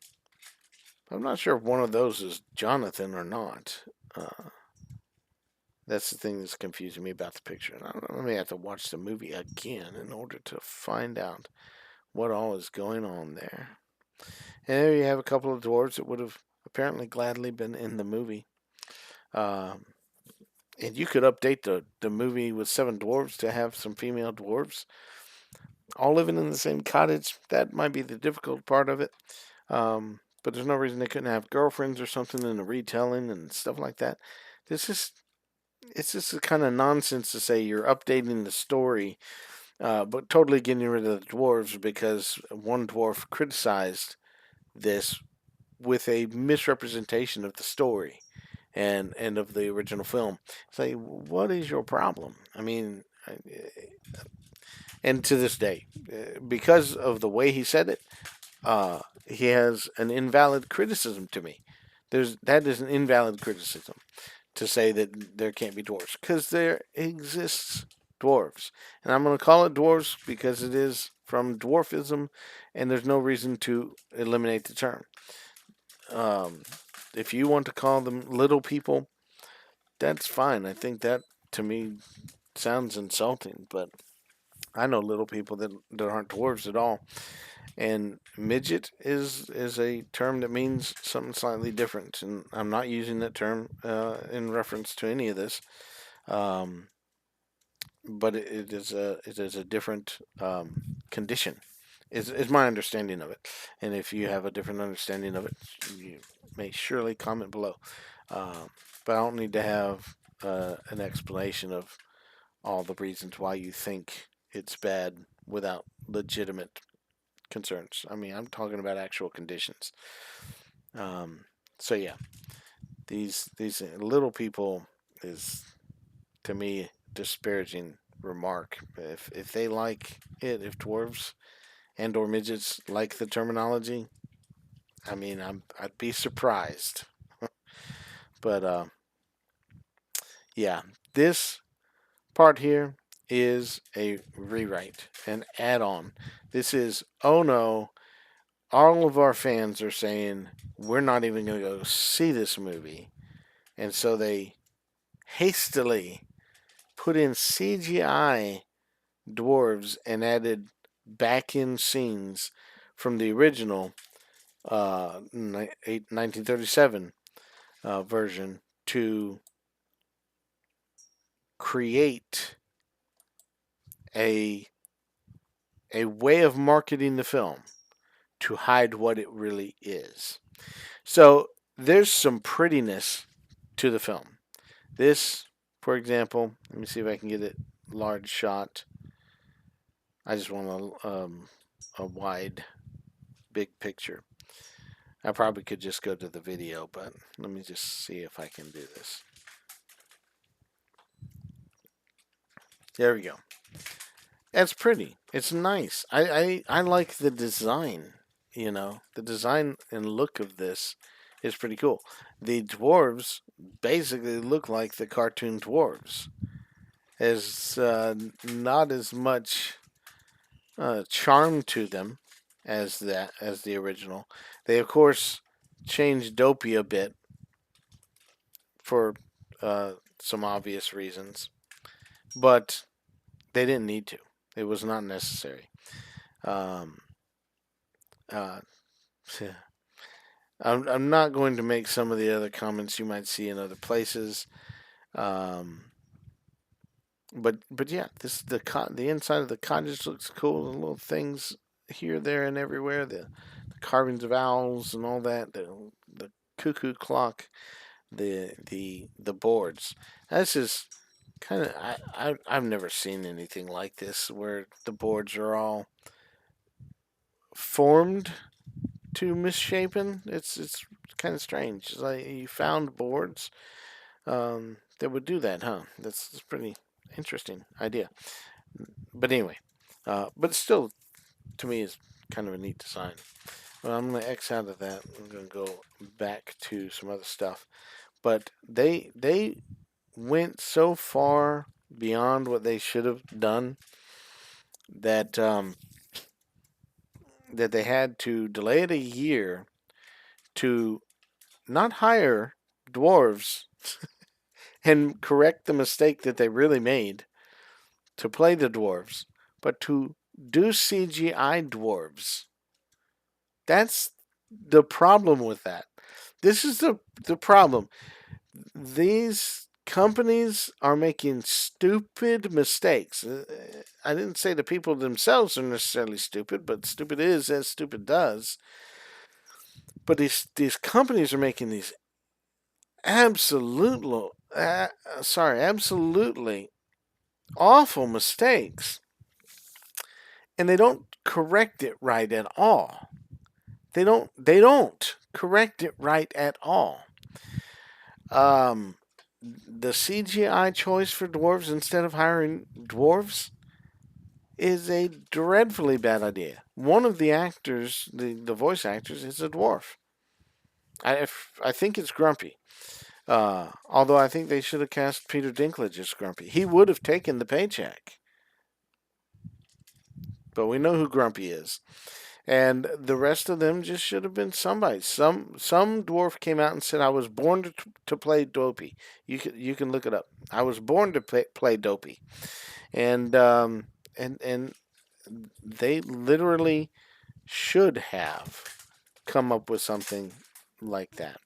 I'm not sure if one of those is Jonathan or not. Uh, that's the thing that's confusing me about the picture. And I may have to watch the movie again in order to find out what all is going on there. And there you have a couple of dwarves that would have apparently gladly been in the movie. Um, and you could update the movie with seven dwarves to have some female dwarves all living in the same cottage. That might be the difficult part of it. But there's no reason they couldn't have girlfriends or something in the retelling and stuff like that. This is it's just a kind of nonsense to say you're updating the story, but totally getting rid of the dwarves because one dwarf criticized this with a misrepresentation of the story and of the original film. Say, what is your problem? I mean, and to this day, because of the way he said it, he has an invalid criticism to me. That is an invalid criticism to say that there can't be dwarves because there exists dwarves, and I'm going to call it dwarves because it is from dwarfism, and there's no reason to eliminate the term. Um, if you want to call them little people, that's fine. I think that to me sounds insulting, but I know little people that aren't dwarves at all. And midget is a term that means something slightly different, and I'm not using that term in reference to any of this. Um, but it is a different condition. Is my understanding of it, and if you have a different understanding of it, you may surely comment below. Um, but I don't need to have an explanation of all the reasons why you think it's bad without legitimate concerns. I mean, I'm talking about actual conditions. Um, so yeah, these little people is to me disparaging remark. If they like it, if dwarves and or midgets like the terminology, I mean, I'd be surprised. But yeah, this part here is a rewrite, an add-on. This is oh no, all of our fans are saying we're not even going to go see this movie, and so they hastily put in CGI dwarves and added back in scenes from the original 1937 version to create a a way of marketing the film to hide what it really is. So there's some prettiness to the film. This, for example, let me see if I can get it large shot. I just want a wide, big picture. I probably could just go to the video, but let me just see if I can do this. There we go. It's pretty. It's nice. I like the design. You know, the design and look of this is pretty cool. The dwarves basically look like the cartoon dwarves. There's not as much charm to them as the original. They of course changed Dopey a bit for some obvious reasons, but they didn't need to. It was not necessary. Um, uh, I'm not going to make some of the other comments you might see in other places. Um, but yeah, this the inside of the cottage looks cool. The little things here, there, and everywhere. The carvings of owls and all that. The cuckoo clock. The boards. This is kind of I've never seen anything like this where the boards are all formed to misshapen. It's kind of strange. It's like you found boards that would do that, huh? That's pretty interesting idea. But anyway, but still, to me, is kind of a neat design. Well, I'm going to X out of that. I'm going to go back to some other stuff. But they went so far beyond what they should have done that that they had to delay it a year to not hire dwarves and correct the mistake that they really made to play the dwarves, but to do CGI dwarves. That's the problem with that. This is the problem. These companies are making stupid mistakes. I didn't say the people themselves are necessarily stupid, but stupid is as stupid does. But these companies are making these absolutely absolutely awful mistakes, and they don't correct it right at all. They don't correct it right at all. Um, the CGI choice for dwarves instead of hiring dwarves is a dreadfully bad idea. One of the actors, the voice actors, is a dwarf. I think it's Grumpy. Although I think they should have cast Peter Dinklage as Grumpy. He would have taken the paycheck. But we know who Grumpy is. And the rest of them just should have been somebody. Some dwarf came out and said, "I was born to play Dopey." You can look it up. I was born to play Dopey, and and they literally should have come up with something like that.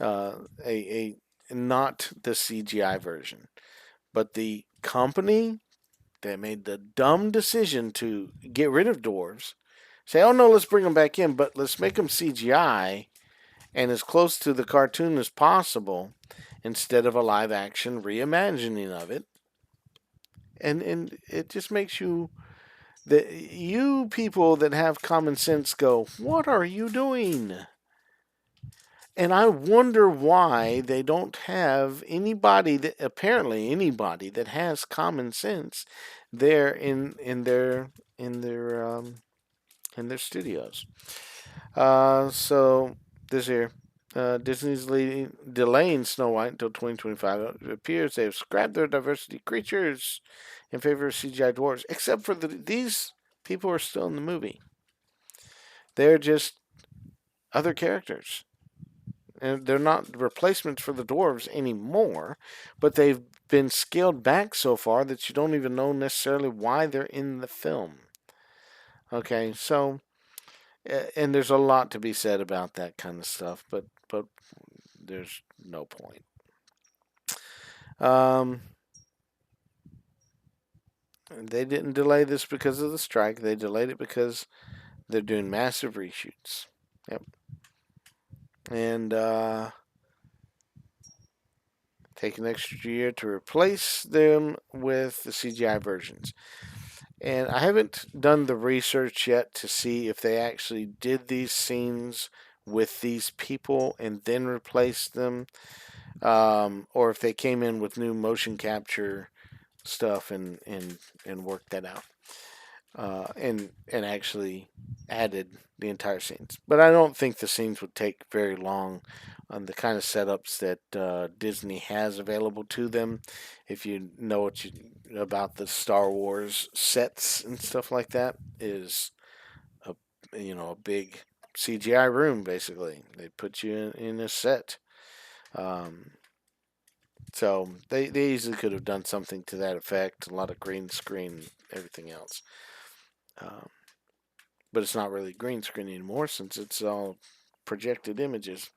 A not the CGI version, but the company that made the dumb decision to get rid of dwarves say, "Oh no, let's bring them back in, but let's make them CGI and as close to the cartoon as possible instead of a live action reimagining of it." And it just makes you people that have common sense go, "What are you doing?" And I wonder why they don't have anybody that has common sense there in their in their studios. So this year, Disney's delaying Snow White until 2025. It appears they have scrapped their diversity creatures in favor of CGI dwarves, except for these people are still in the movie. They're just other characters. And they're not replacements for the dwarves anymore, but they've been scaled back so far that you don't even know necessarily why they're in the film. Okay, so and there's a lot to be said about that kind of stuff, but there's no point. Um, they didn't delay this because of the strike. They delayed it because they're doing massive reshoots. Yep, and take an extra year to replace them with the CGI versions. And I haven't done the research yet to see if they actually did these scenes with these people and then replaced them, or if they came in with new motion capture stuff and worked that out, and actually added the entire scenes. But I don't think the scenes would take very long on the kind of setups that Disney has available to them. If you know about the Star Wars sets and stuff like that, is a a big CGI room basically. They put you in a set. Um, So they easily could have done something to that effect. A lot of green screen, everything else. Um, but it's not really green screen anymore since it's all projected images.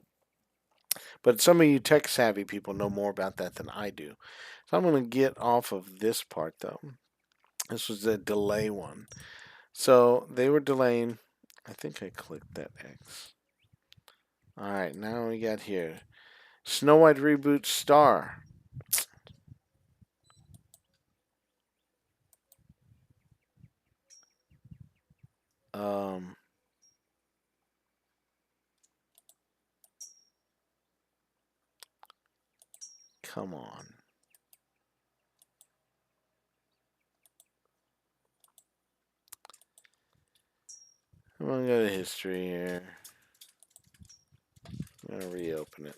But some of you tech savvy people know more about that than I do. So I'm going to get off of this part though. This was the delay one. So they were delaying. I think I clicked that X. All right, now we got here Snow White reboot star. Um, come on. I'm gonna go to history here. I'm gonna reopen it.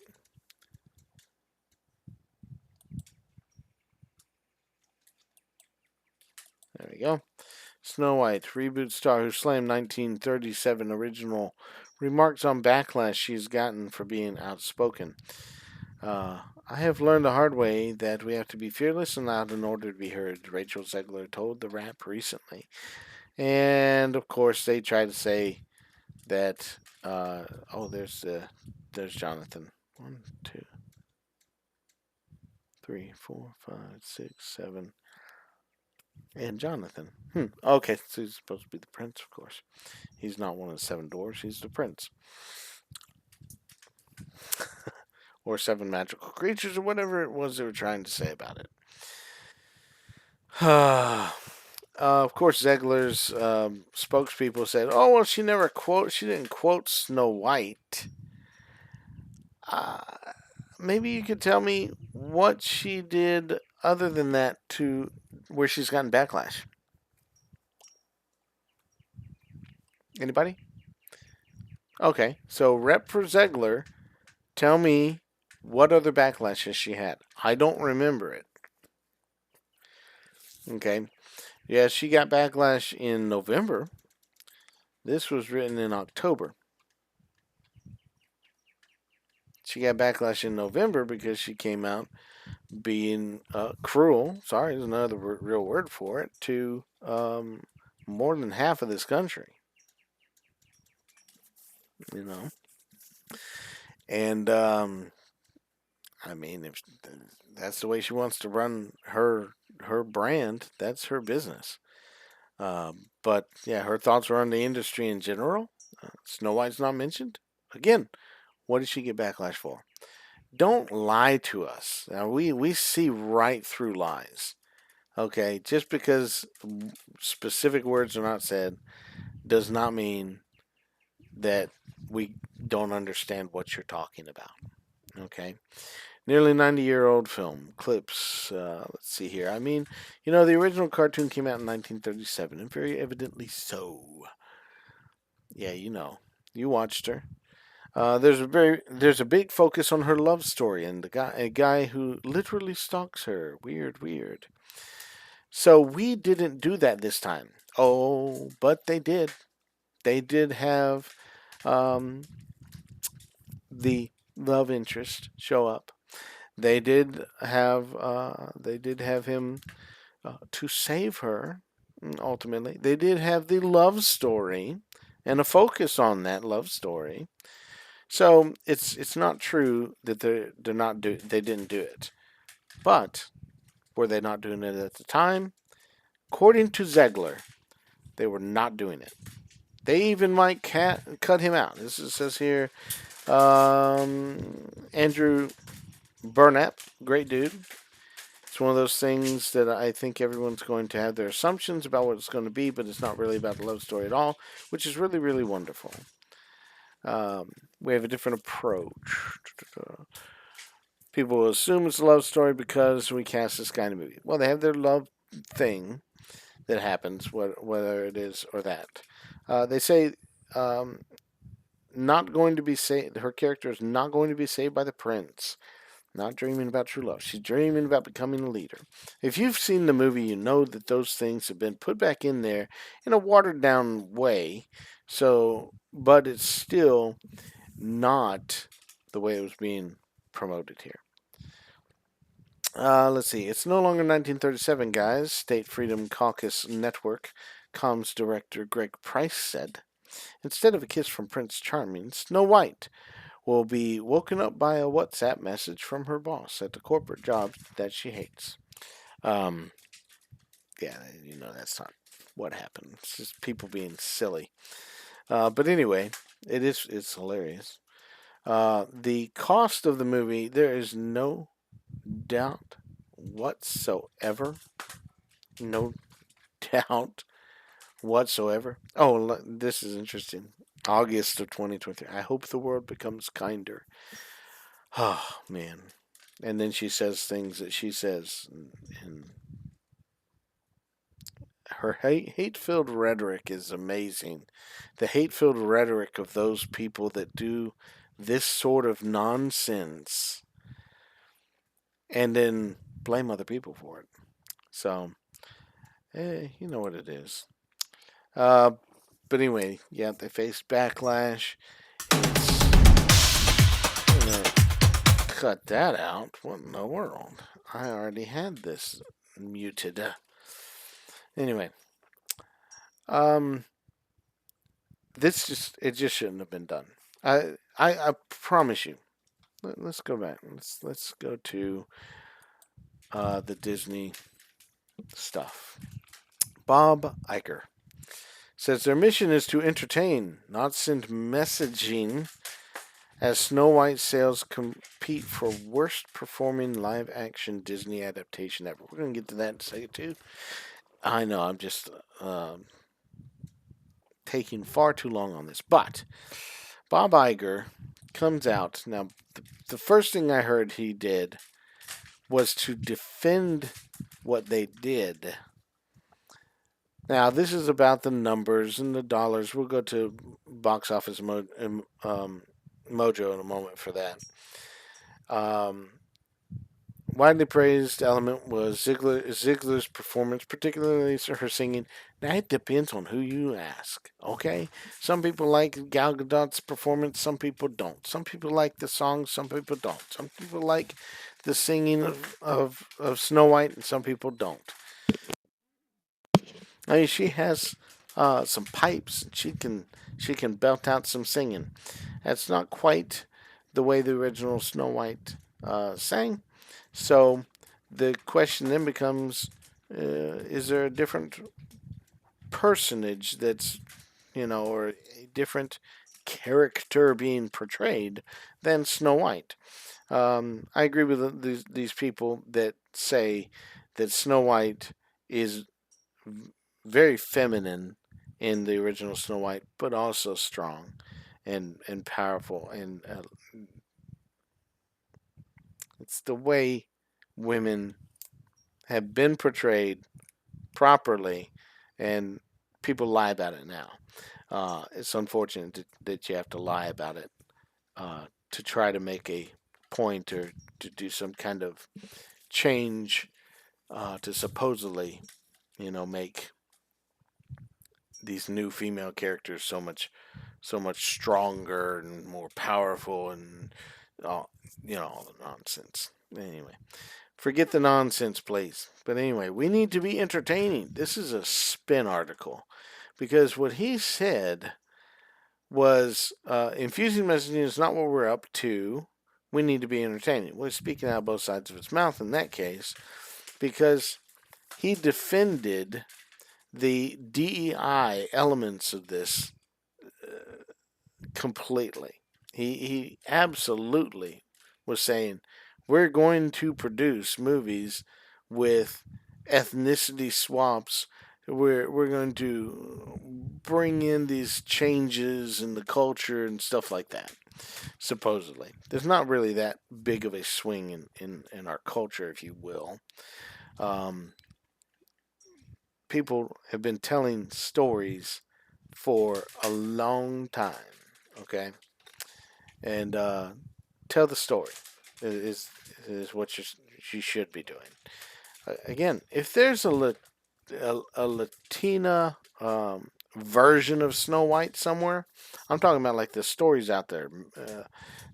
There we go. Snow White reboot star who slammed 1937 original remarks on backlash she's gotten for being outspoken. I have learned the hard way that we have to be fearless and loud in order to be heard, Rachel Zegler told The Wrap recently. And of course, they try to say that. There's Jonathan. 1, 2, 3, 4, 5, 6, 7, and Jonathan. Okay, so he's supposed to be the prince, of course. He's not one of the seven dwarfs. He's the prince, or seven magical creatures, or whatever it was they were trying to say about it. Of course, Zegler's spokespeople said, "Oh well, she didn't quote Snow White." Uh, Maybe you could tell me what she did other than that to where she's gotten backlash. Anybody? Okay, so rep for Zegler, tell me what other backlashes she had. I don't remember it. Okay, yeah, she got backlash in November. This was written in October. She got backlash in November because she came out being cruel. Sorry, there's another real word for it. To more than half of this country. You know, and I mean, if that's the way she wants to run her brand, that's her business. But yeah, her thoughts are on the industry in general. Snow White's not mentioned. Again, what did she get backlash for? Don't lie to us. Now we see right through lies. Okay, just because specific words are not said does not mean that we don't understand what you're talking about. Okay, nearly 90-year-old film clips. Let's see here. I mean, the original cartoon came out in 1937, and very evidently so. Yeah, you watched her. There's a big focus on her love story and a guy who literally stalks her. Weird, weird. So we didn't do that this time. Oh, but they did. They did have um, the love interest show up. They did have him to save her. Ultimately, they did have the love story and a focus on that love story. So it's not true that they didn't do it, but were they not doing it at the time? According to Zegler, they were not doing it. They even might cut him out. Says here, Andrew Burnap, great dude. It's one of those things that I think everyone's going to have their assumptions about what it's going to be, but it's not really about the love story at all, which is really, really wonderful. We have a different approach. People will assume it's a love story because we cast this guy in a movie. Well, they have their love thing that happens, whether it is or that. They say not going to be saved. Her character is not going to be saved by the prince. Not dreaming about true love. She's dreaming about becoming a leader. If you've seen the movie, you know that those things have been put back in there in a watered down way. So, but it's still not the way it was being promoted here. Let's see. It's no longer 1937, guys. State Freedom Caucus Network comms director Greg Price said. Instead of a kiss from Prince Charming, Snow White will be woken up by a WhatsApp message from her boss at the corporate job that she hates. Um, yeah, that's not what happened. It's just people being silly. But anyway, it's hilarious. The cost of the movie, there is no doubt whatsoever. No doubt whatsoever. Oh, this is interesting. August of 2023. I hope the world becomes kinder. Oh, man. And then she says things that she says, and her hate-filled rhetoric is amazing. The hate-filled rhetoric of those people that do this sort of nonsense and then blame other people for it. So, you know what it is. But anyway, yeah, they faced backlash. Cut that out. What in the world? I already had this muted. Anyway, um, it just shouldn't have been done. I promise you. Let's go back. Let's go to the Disney stuff. Bob Iger says their mission is to entertain, not send messaging, as Snow White sales compete for worst performing live action Disney adaptation ever. We're going to get to that in a second, too. I know, I'm just taking far too long on this. But Bob Iger comes out. Now, the first thing I heard he did was to defend what they did. Now, this is about the numbers and the dollars. We'll go to box office Mojo in a moment for that. Widely praised element was Ziegler's performance, particularly her singing. Now, it depends on who you ask, okay? Some people like Gal Gadot's performance, some people don't. Some people like the song, some people don't. Some people like the singing of Snow White, and some people don't. I mean, she has some pipes. She can belt out some singing. That's not quite the way the original Snow White sang. So the question then becomes: is there a different personage that's, or a different character being portrayed than Snow White? I agree with these people that say that Snow White is very feminine in the original Snow White, but also strong and powerful. And it's the way women have been portrayed properly, and people lie about it now. It's unfortunate that you have to lie about it to try to make a point or to do some kind of change to supposedly, make these new female characters so much stronger and more powerful, and all all the nonsense. Anyway, forget the nonsense, please. But anyway, we need to be entertaining. This is a spin article because what he said was infusing messaging is not what we're up to. We need to be entertaining. We're speaking out of both sides of his mouth in that case, because he defended the DEI elements of this completely. He absolutely was saying we're going to produce movies with ethnicity swaps. We're going to bring in these changes in the culture and stuff like that. Supposedly, there's not really that big of a swing in our culture, if you will. People have been telling stories for a long time, okay? And tell the story is what you should be doing. Again, if there's a Latina version of Snow White somewhere, I'm talking about like the stories out there.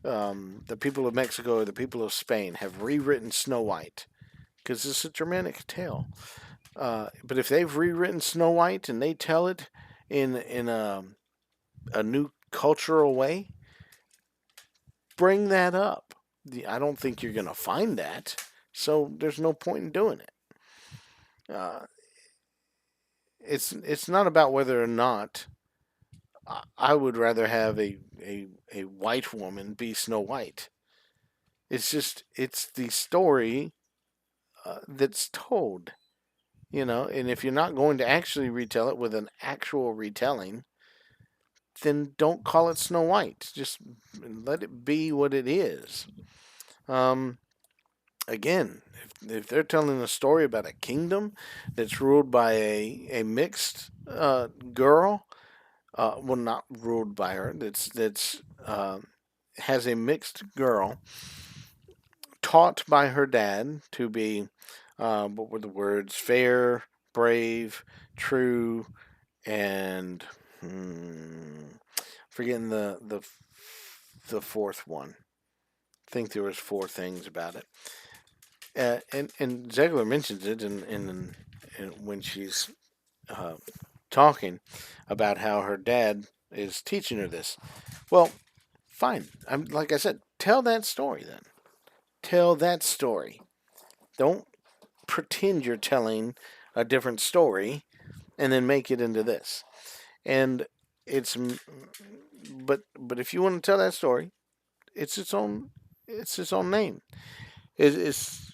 The people of Mexico or the people of Spain have rewritten Snow White because it's a Germanic tale. But if they've rewritten Snow White and they tell it in a new cultural way, bring that up. I don't think you're going to find that, so there's no point in doing it. Uh, it's not about whether or not I would rather have a white woman be Snow White. It's the story that's told, and if you're not going to actually retell it with an actual retelling, then don't call it Snow White. Just let it be what it is. Um, Again, if they're telling a story about a kingdom that's ruled by a mixed girl, well, not ruled by her, that's has a mixed girl taught by her dad to be, what were the words? Fair, brave, true, and forgetting the fourth one. I think there was four things about it. And Zegler mentions it in when she's uh, talking about how her dad is teaching her this. Well, fine. I'm like I said, tell that story then. Tell that story. Don't pretend you're telling a different story and then make it into this. And it's but if you want to tell that story, it's its own name. It's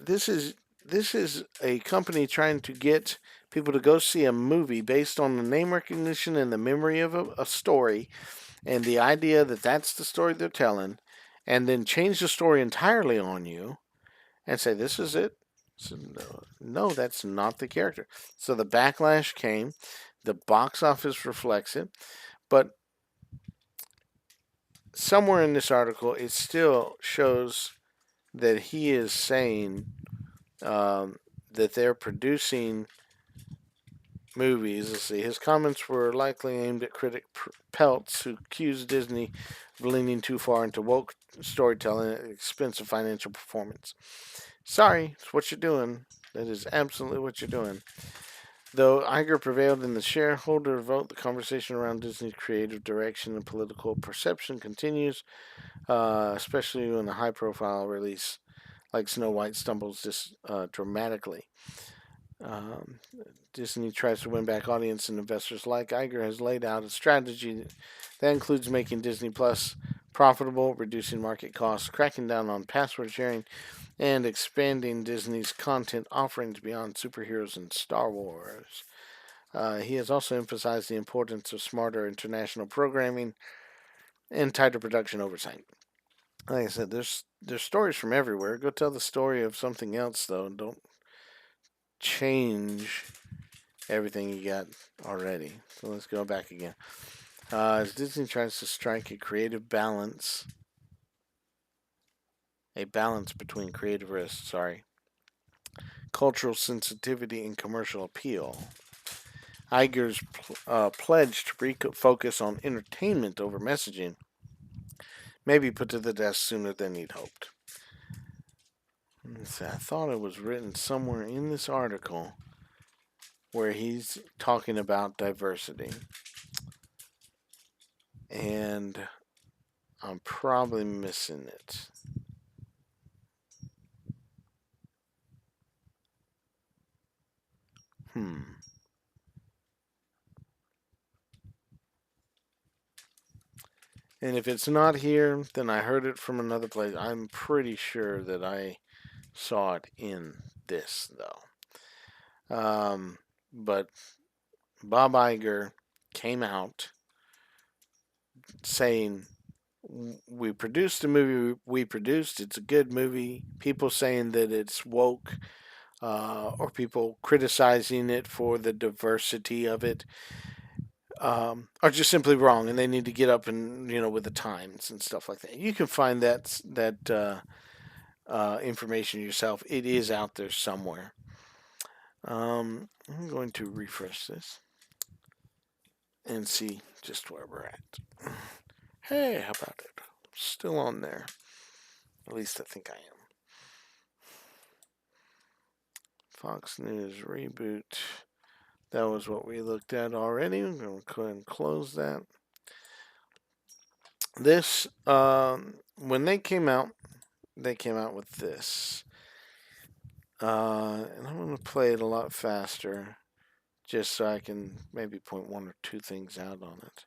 this is this is a company trying to get people to go see a movie based on the name recognition and the memory of a story and the idea that that's the story they're telling, and then change the story entirely on you and say this is it. So, no, that's not the character. So the backlash came. The box office reflects it, but somewhere in this article, it still shows that he is saying that they're producing movies. Let's see. His comments were likely aimed at critic Peltz, who accused Disney of leaning too far into woke storytelling at the expense of financial performance. Sorry, it's what you're doing. That is absolutely what you're doing. Though Iger prevailed in the shareholder vote, the conversation around Disney's creative direction and political perception continues, especially when a high-profile release like Snow White stumbles this dramatically. Um, Disney tries to win back audience and investors like Iger has laid out a strategy that includes making Disney Plus profitable, reducing market costs, cracking down on password sharing, and expanding Disney's content offerings beyond superheroes and Star Wars. He has also emphasized the importance of smarter international programming and tighter production oversight. Like I said, there's stories from everywhere. Go tell the story of something else, though. Don't change everything you got already. So let's go back again. As Disney tries to strike a balance between creative risk, cultural sensitivity, and commercial appeal. Iger's pledge to refocus on entertainment over messaging may be put to the test sooner than he'd hoped. I thought it was written somewhere in this article where he's talking about diversity. And I'm probably missing it. Hmm. And if it's not here, then I heard it from another place. I'm pretty sure that I saw it in this, though. But Bob Iger came out saying, we produced the movie we produced. It's a good movie. People saying that it's woke, or people criticizing it for the diversity of it, are just simply wrong, and they need to get up and with the times and stuff like that. You can find that information yourself. It is out there somewhere. I'm going to refresh this and see just where we're at. Hey, how about it? Still on there. At least I think I am. Fox News reboot. That was what we looked at already. I'm going to go ahead and close that. This, when they came out with this. And I'm going to play it a lot faster just so I can maybe point one or two things out on it.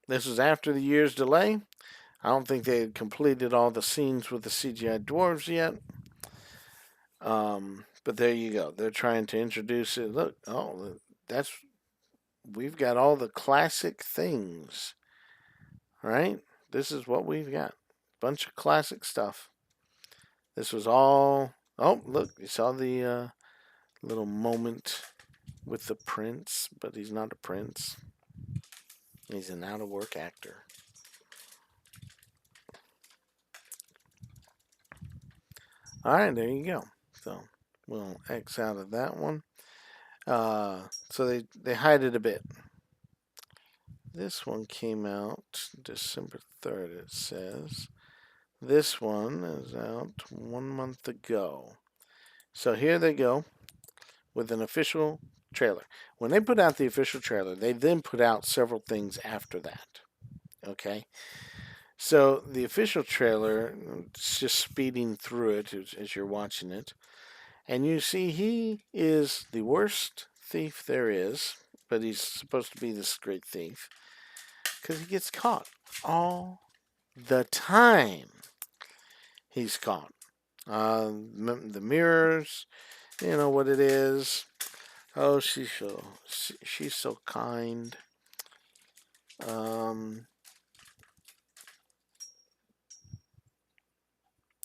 This was after the year's delay. I don't think they had completed all the scenes with the CGI dwarves yet. But there you go. They're trying to introduce it. Look, we've got all the classic things, right? This is what we've got. Bunch of classic stuff. This was all. Oh, look, you saw the little moment with the prince, but he's not a prince. He's an out of work actor. All right, there you go. So we'll X out of that one. So they hide it a bit. This one came out December 3rd, it says. This one is out 1 month ago. So here they go with an official trailer. When they put out the official trailer, they then put out several things after that. Okay? So the official trailer, it's just speeding through it as you're watching it. And you see he is the worst thief there is, but he's supposed to be this great thief because he gets caught all the time. He's caught. The mirrors, you know what it is. Oh, she's so kind.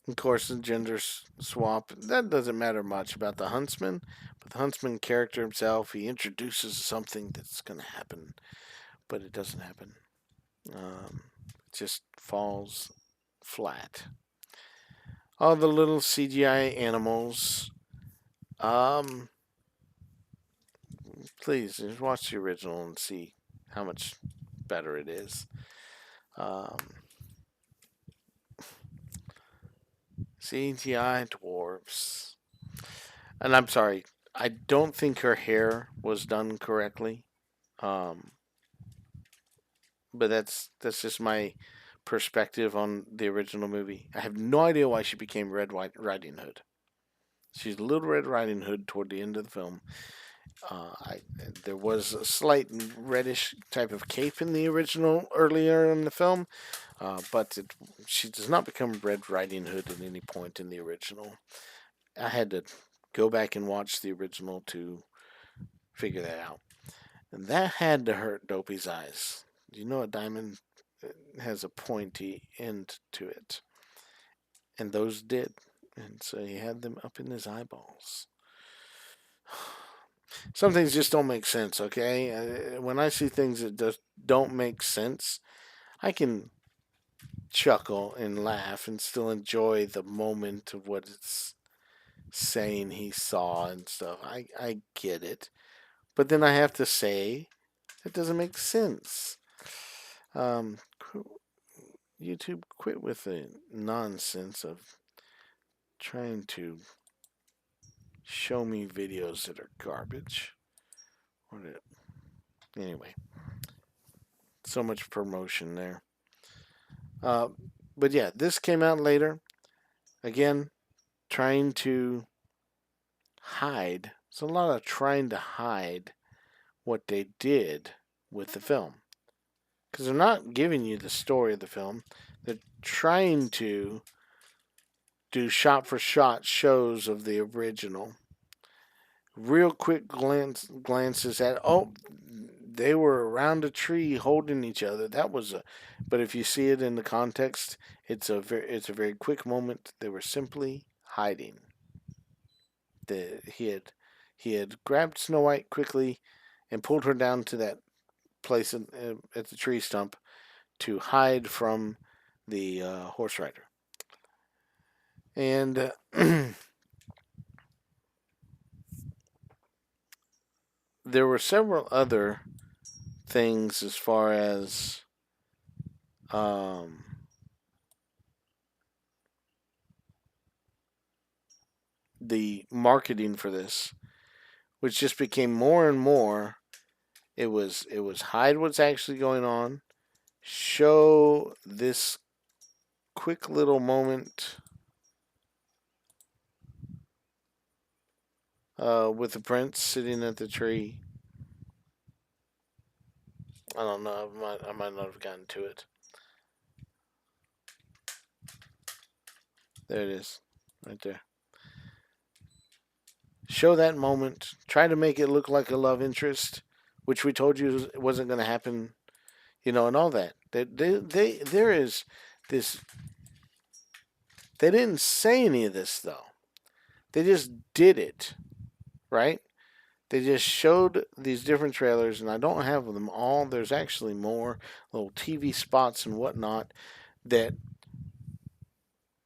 Of course, the gender swap, that doesn't matter much about the huntsman, but the huntsman character himself, he introduces something that's going to happen, but it doesn't happen. It just falls flat. All the little CGI animals. Please just watch the original and see how much better it is. CGI dwarves. And I'm sorry, I don't think her hair was done correctly. But that's just my perspective on the original movie. I have no idea why she became Red Riding Hood. She's Little Red Riding Hood toward the end of the film. There was a slight reddish type of cape in the original earlier in the film, but she does not become Red Riding Hood at any point in the original. I had to go back and watch the original to figure that out. And that had to hurt Dopey's eyes. You know, a diamond has a pointy end to it. And those did. And so he had them up in his eyeballs. Some things just don't make sense, okay? When I see things that just don't make sense, I can chuckle and laugh and still enjoy the moment of what it's saying he saw and stuff. I get it. But then I have to say, it doesn't make sense. YouTube, quit with the nonsense of trying to show me videos that are garbage. Anyway, so much promotion there. But yeah, this came out later. Again, trying to hide. It's a lot of trying to hide what they did with the film. Because they're not giving you the story of the film. They're trying to do shot for shot shows of the original. Real quick glances at, oh, they were around a tree holding each other. But if you see it in the context, it's a very quick moment. They were simply hiding. He had grabbed Snow White quickly and pulled her down to that place at the tree stump to hide from the horse rider. And there were several other things as far as the marketing for this, which just became more and more. It was hide what's actually going on, show this quick little moment with the prince sitting at the tree. I don't know. I might not have gotten to it. There it is, right there. Show that moment. Try to make it look like a love interest, which we told you wasn't going to happen. And all that. There is this. They didn't say any of this though. They just did it, right? They just showed these different trailers, and I don't have them all. There's actually more little TV spots and whatnot that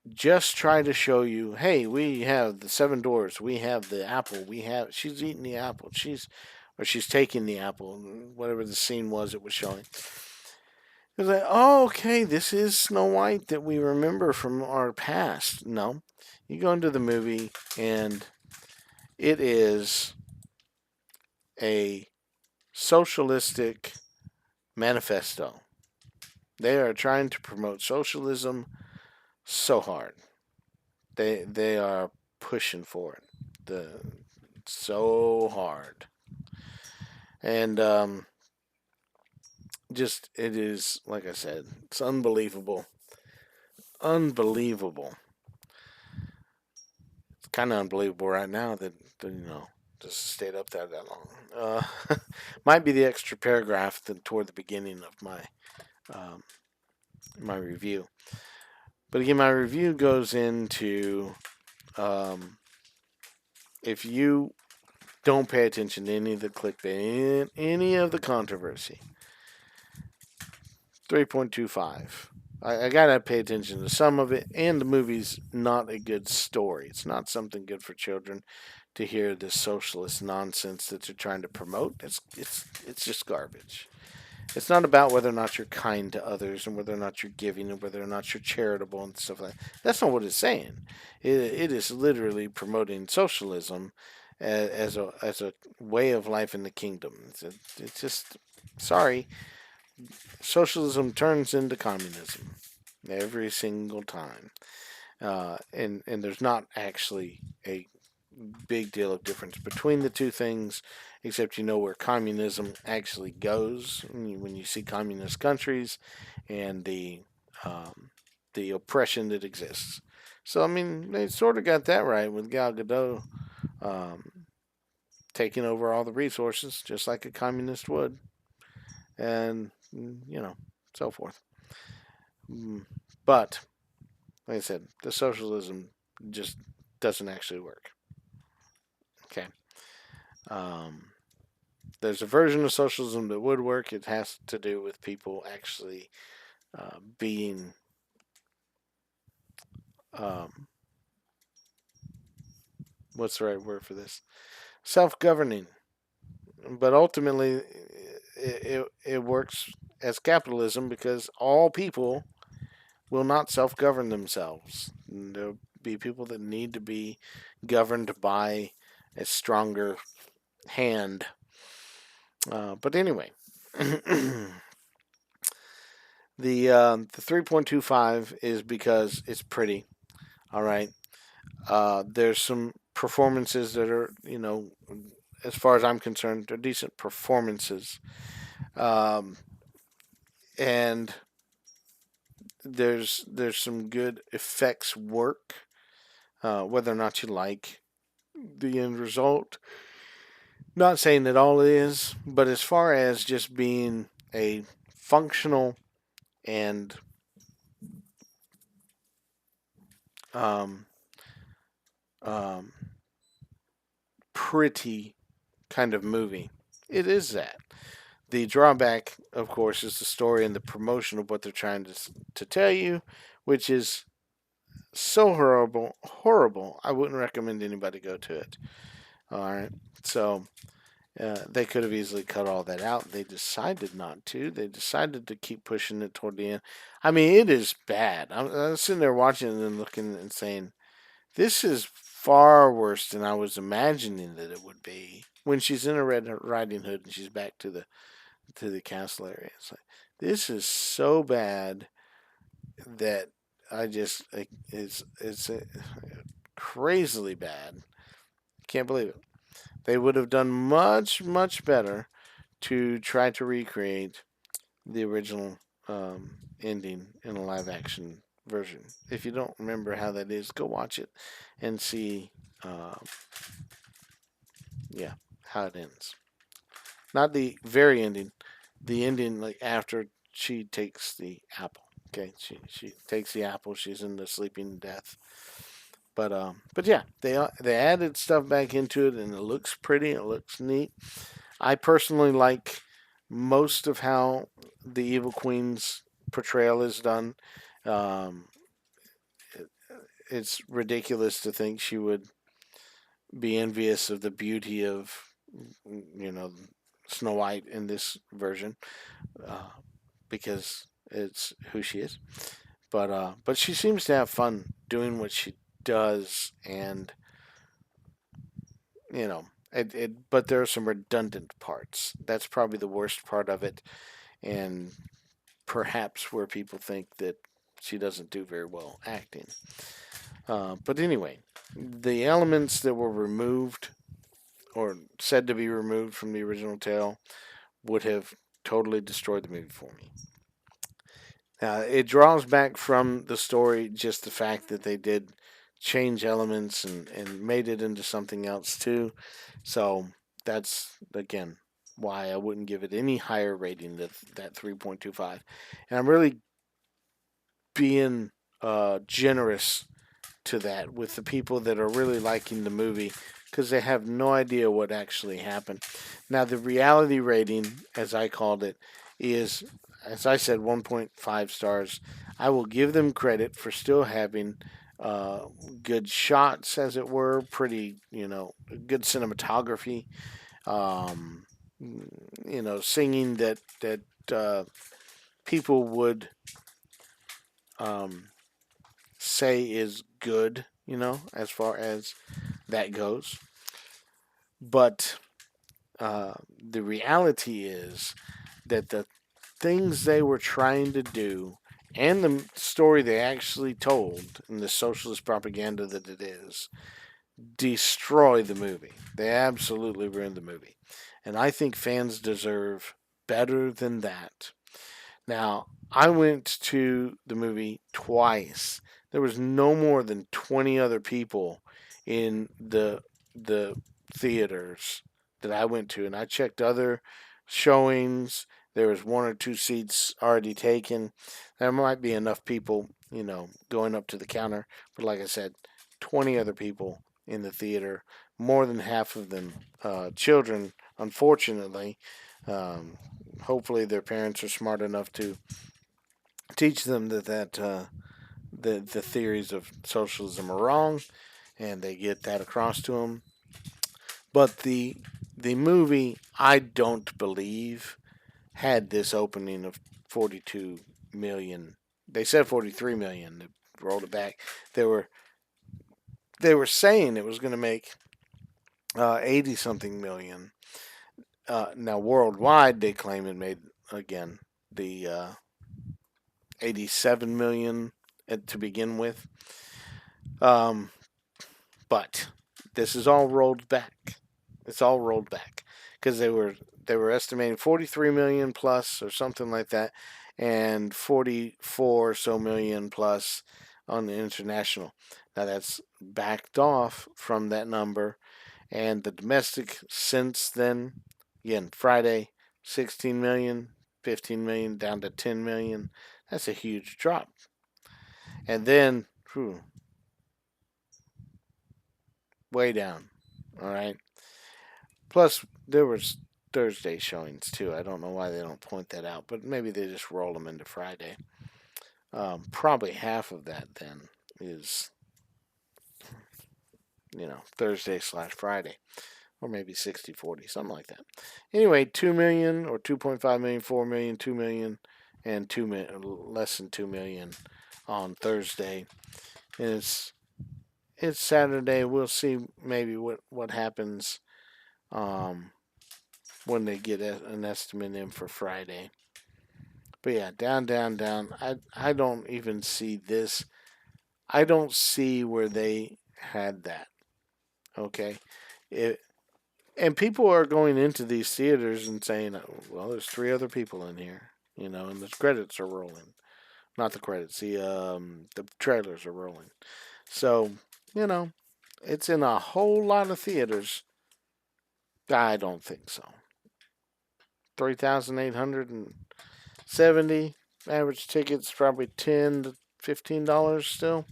just try to show you, hey, we have the seven doors, we have the apple, she's eating the apple, she's taking the apple, whatever the scene was it was showing. It was like, oh, okay, this is Snow White that we remember from our past. No, you go into the movie and it is a socialistic manifesto. They are trying to promote socialism so hard. They are pushing for it so hard, and just it is like I said, it's unbelievable, unbelievable. It's kind of unbelievable right now that just stayed up there that long. Might be the extra paragraph toward the beginning of um, my review. But again, my review goes into if you don't pay attention to any of the clickbait, any of the controversy, 3.25. I gotta pay attention to some of it, and the movie's not a good story. It's not something good for children to hear this socialist nonsense that you're trying to promote. It's just garbage. It's not about whether or not you're kind to others and whether or not you're giving and whether or not you're charitable and stuff like that. That's not what it's saying. It is literally promoting socialism as a way of life in the kingdom. It's just sorry, socialism turns into communism every single time, and there's not actually a big deal of difference between the two things, except where communism actually goes when you see communist countries and the oppression that exists. So I mean, they sort of got that right with Gal Gadot um, taking over all the resources, just like a communist would, and so forth. But like I said, the socialism just doesn't actually work. Okay. Um, there's a version of socialism that would work. It has to do with people actually being um, what's the right word for this? Self-governing. But ultimately, it works as capitalism because all people will not self-govern themselves. There'll be people that need to be governed by a stronger hand. But anyway, the 3.25 is because it's pretty. All right. There's some performances that are, as far as I'm concerned, they're decent performances. Um, and there's some good effects work. Whether or not you like the end result, not saying that all is, but as far as just being a functional and um, um, pretty kind of movie, it is that. The drawback, of course, is the story and the promotion of what they're trying to tell you, which is so horrible, horrible. I wouldn't recommend anybody go to it. All right, so they could have easily cut all that out. They decided not to. They decided to keep pushing it toward the end. I mean, it is bad. I'm sitting there watching it and looking and saying, "This is far worse than I was imagining that it would be. When she's in a Red Riding Hood and she's back to the castle area, it's like this is so bad that I just it's crazily bad. Can't believe it. They would have done much better to try to recreate the original ending in a live action version. If you don't remember how that is, go watch it and see, uh, yeah, how it ends. Not the very ending, the ending like after she takes the apple. Okay, she takes the apple. She's in the sleeping death. But yeah, they added stuff back into it, and it looks pretty. It looks neat. I personally like most of how the Evil Queen's portrayal is done. Um, it's ridiculous to think she would be envious of the beauty of, you know, Snow White in this version, uh, because it's who she is. But she seems to have fun doing what she does, and you know, but there are some redundant parts. That's probably the worst part of it, and perhaps where people think that she doesn't do very well acting. But anyway, the elements that were removed or said to be removed from the original tale would have totally destroyed the movie for me. It draws back from the story just the fact that they did change elements and made it into something else too. So that's, again, why I wouldn't give it any higher rating than that 3.25. And I'm really being generous to that with the people that are really liking the movie because they have no idea what actually happened. Now, the reality rating, as I called it, is, as I said, 1.5 stars. I will give them credit for still having uh, good shots, as it were, pretty, good cinematography, um, singing that people would um, say is good, as far as that goes. But the reality is that the things they were trying to do and the story they actually told and the socialist propaganda that it is destroy the movie. They absolutely ruined the movie. And I think fans deserve better than that. Now, I went to the movie twice. There was no more than 20 other people in the theaters that I went to, and I checked other showings. There was one or two seats already taken. There might be enough people, going up to the counter, but like I said, 20 other people in the theater, more than half of them children, unfortunately. Um, Hopefully their parents are smart enough to teach them the theories of socialism are wrong, and they get that across to them. But the movie, I don't believe, had this opening of 42 million. They said 43 million. They rolled it back. They were they were saying it was going to make 80 something million. Now worldwide, they claim it made, again, the 87 million to begin with. Um, but this is all rolled back. It's all rolled back because they were estimating 43 million plus or something like that, and 44 or so million plus on the international. Now that's backed off from that number, and the domestic since then, again, Friday, 16 million, 15 million down to 10 million. That's a huge drop. And then, way down. All right. Plus, there was Thursday showings too. I don't know why they don't point that out, but maybe they just roll them into Friday. Probably half of that then is, Thursday/Friday, or maybe 60/40, something like that. Anyway, 2 million or 2.5 million, 4 million, 2 million, and 2 million, less than 2 million on Thursday. And it's Saturday. We'll see maybe what happens um, when they get an estimate in for Friday. But yeah, down, down, down. I don't even see this. I don't see where they had that. Okay, it, and people are going into these theaters and saying, oh, "Well, there's three other people in here," and the credits are rolling. Not the credits. The trailers are rolling. So you know, it's in a whole lot of theaters. I don't think so. 3,870 average tickets, probably $10 to $15 still.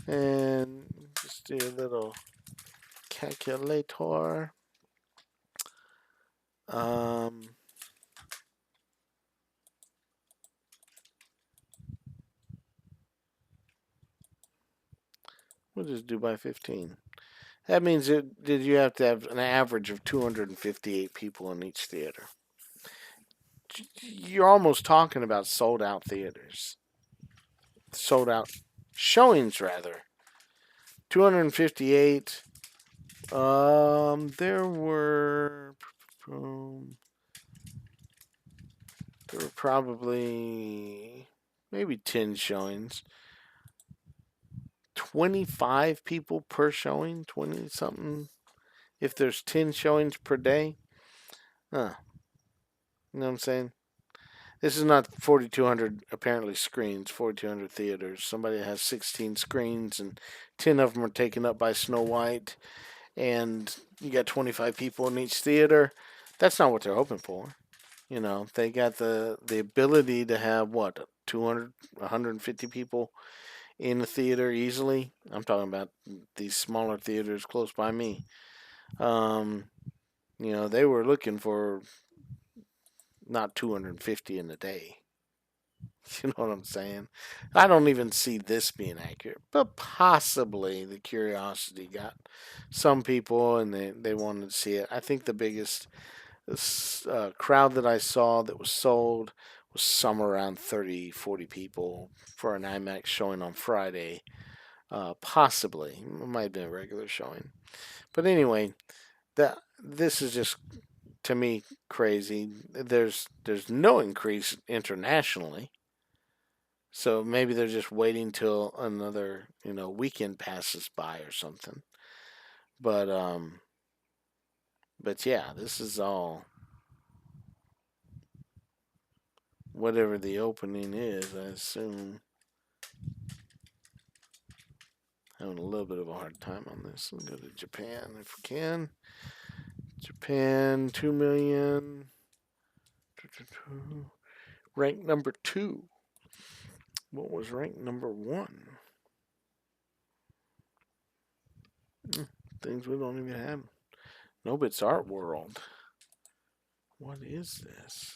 And just do a little calculator. Um, we'll just do by 15. That means did you have to have an average of 258 people in each theater. You're almost talking about sold out theaters. Sold out showings, rather. 258. There were. There were probably maybe 10 showings. 25 people per showing, 20 something. If there's 10 showings per day. Huh. You know what I'm saying? This is not 4,200 apparently screens, 4,200 theaters. Somebody has 16 screens and 10 of them are taken up by Snow White, and you got 25 people in each theater. That's not what they're hoping for. They got the ability to have what, 200, 150 people in the theater easily. I'm talking about these smaller theaters close by me. Um, they were looking for not 250 in a day. You know what I'm saying? I don't even see this being accurate, but possibly the curiosity got some people and they wanted to see it. I think the biggest crowd that I saw that was sold was somewhere around 30, 40 people for an IMAX showing on Friday. Possibly. It might have been a regular showing. But anyway, this is just, to me, crazy. There's no increase internationally. So maybe they're just waiting till another, weekend passes by or something. But yeah, this is all whatever the opening is, I assume. Having a little bit of a hard time on this. Let's go to Japan if we can. Japan, 2 million. Rank number 2. What was rank number 1? Things we don't even have. Nobit's Art World. What is this?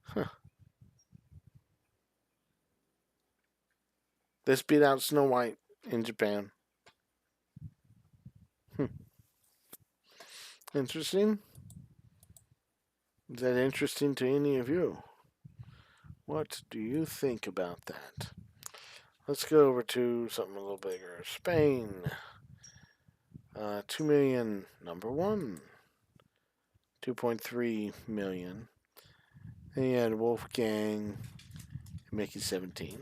Huh. This beat out Snow White in Japan. Interesting. Is that interesting to any of you? What do you think about that? Let's go over to something a little bigger. Spain. 2 million, number 1. 2.3 million. Then you had Wolfgang, Mickey 17.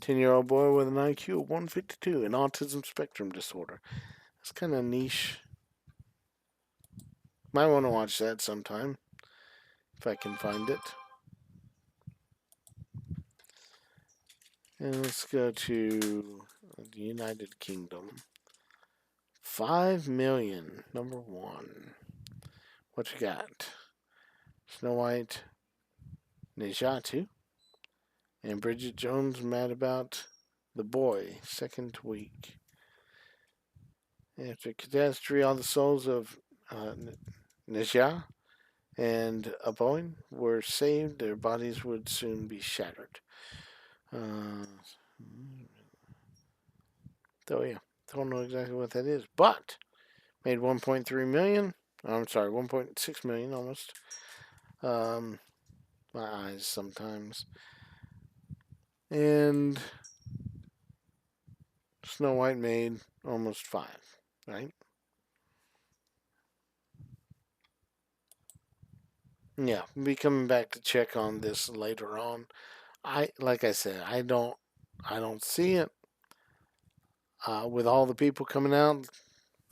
10-year-old boy with an IQ of 152 and autism spectrum disorder. That's kind of niche. Might want to watch that sometime if I can find it. And let's go to the United Kingdom. 5 million, number 1. What you got? Snow White, Nejatu, and Bridget Jones mad about the boy, second week. After catastrophe, all the souls of Nejah and Aboyne were saved. Their bodies would soon be shattered. So yeah, don't know exactly what that is, but made 1.3 million. I'm sorry, 1.6 million almost. Um, my eyes sometimes. And Snow White made almost 5, right? Yeah, we'll be coming back to check on this later on. Like I said, I don't see it. With all the people coming out,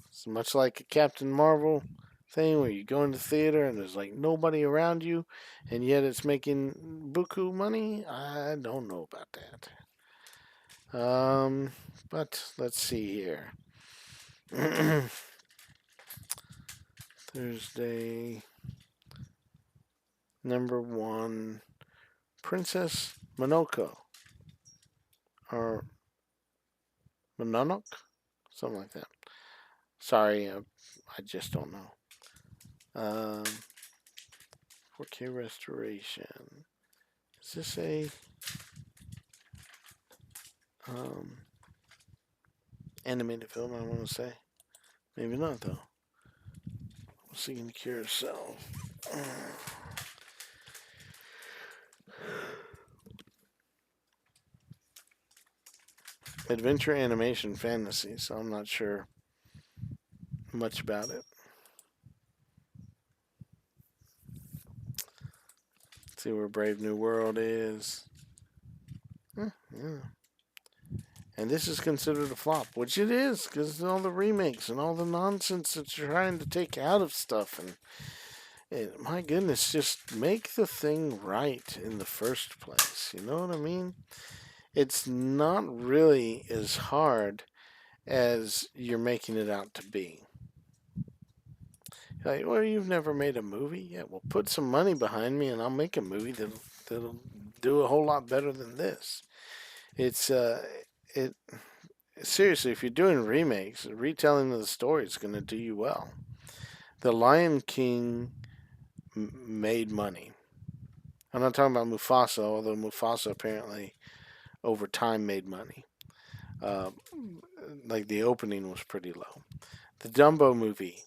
it's much like a Captain Marvel thing where you go into theater and there's like nobody around you, and yet it's making buku money. I don't know about that. But let's see here. Thursday, number one, Princess Mononoke or Mononoke, something like that. Sorry, I just don't know. 4K restoration. Is this a um, animated film? I want to say maybe not though. Seeking to cure herself. Adventure animation fantasy, so I'm not sure much about it. Let's see where Brave New World is. Yeah. And this is considered a flop, which it is, because all the remakes and all the nonsense that you're trying to take out of stuff. And my goodness, just make the thing right in the first place. You know what I mean? It's not really as hard as you're making it out to be. Like, well, you've never made a movie? Yeah, well, put some money behind me and I'll make a movie that'll do a whole lot better than this. It's, it, seriously, if you're doing remakes, retelling of the story is going to do you well. The Lion King made money. I'm not talking about Mufasa, although Mufasa apparently over time made money. Uh, like the opening was pretty low. The Dumbo movie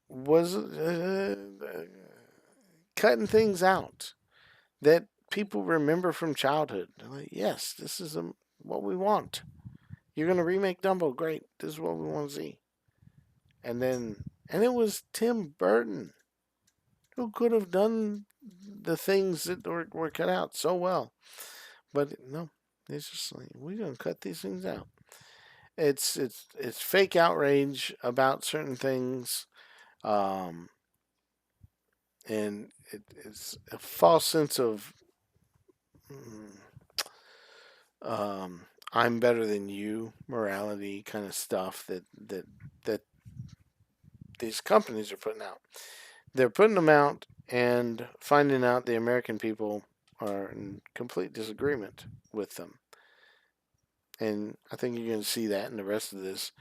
was cutting things out that people remember from childhood. They're like, yes, this is what we want. You're going to remake Dumbo. Great. This is what we want to see. And it was Tim Burton who could have done the things that were cut out so well. But no, it's just like, we're going to cut these things out. It's fake outrage about certain things, um, and it's a false sense of mm, um, I'm better than you morality kind of stuff that these companies are putting out. They're putting them out and finding out the American people are in complete disagreement with them. And I think you're going to see that in the rest of this.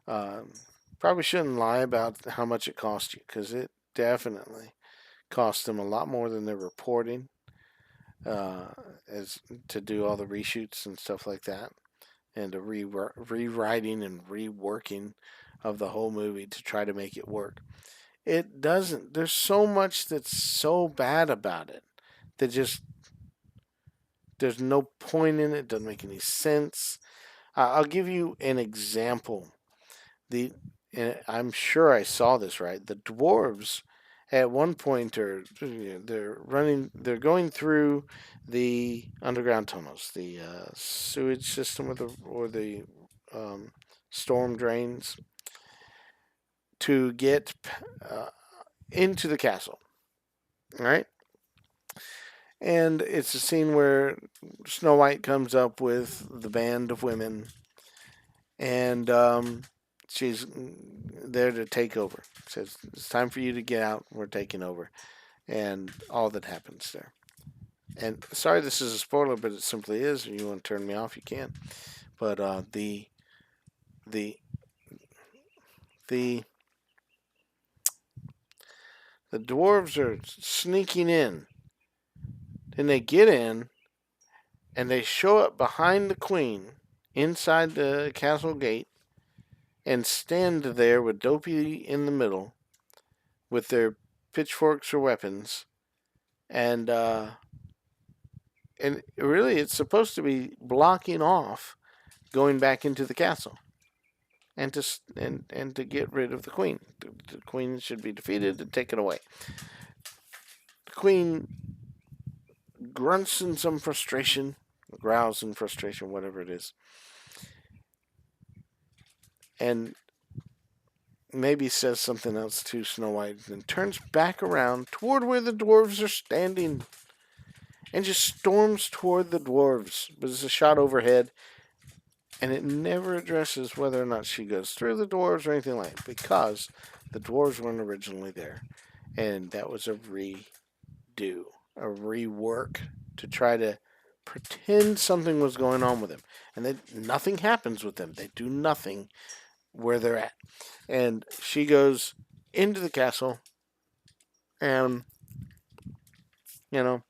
Um, Probably shouldn't lie about how much it cost you because it definitely cost them a lot more than they're reporting uh, as to do all the reshoots and stuff like that, and the rewriting and reworking of the whole movie to try to make it work. It doesn't. There's so much that's so bad about it that just there's no point in it. It doesn't make any sense. I'll give you an example. The and I'm sure I saw this right. The dwarves at one point are they're running. They're going through the underground tunnels, the sewage system, or the um, storm drains to get uh, into the castle. All right, and it's a scene where Snow White comes up with the band of women, and she's there to take over. Says it's time for you to get out. We're taking over, and all that happens there. And sorry, this is a spoiler, but it simply is. If you want to turn me off, you can. But the the the dwarves are sneaking in, and they get in, and they show up behind the queen inside the castle gate, and stand there with Dopey in the middle, with their pitchforks or weapons, and really it's supposed to be blocking off going back into the castle, and to get rid of the queen. The queen should be defeated and taken away. The queen grunts in some frustration, growls in frustration, whatever it is, and maybe says something else to Snow White, and turns back around toward where the dwarves are standing, and just storms toward the dwarves. But it's a shot overhead, and it never addresses whether or not she goes through the dwarves or anything like that, because the dwarves weren't originally there, and that was a redo, a rework to try to pretend something was going on with them, and then nothing happens with them. They do nothing where they're at, and she goes into the castle, and you know,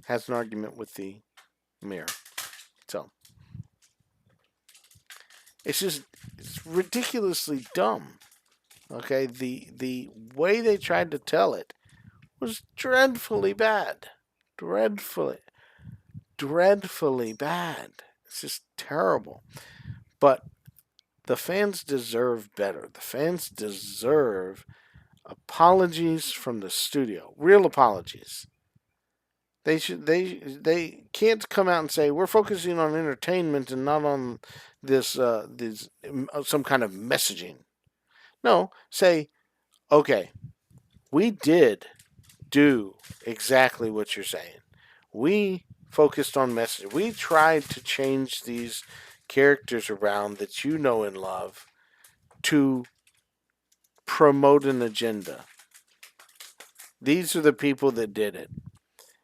has an argument with the mirror. So it's ridiculously dumb. Okay, the way they tried to tell it was dreadfully bad, dreadfully bad. It's just terrible. But the fans deserve better. The fans deserve apologies from the studio, real apologies. They can't come out and say we're focusing on entertainment and not on this some kind of messaging. No, say okay, we did do exactly what you're saying. We focused on message. We tried to change these characters around that you know and love to promote an agenda. These are the people that did it.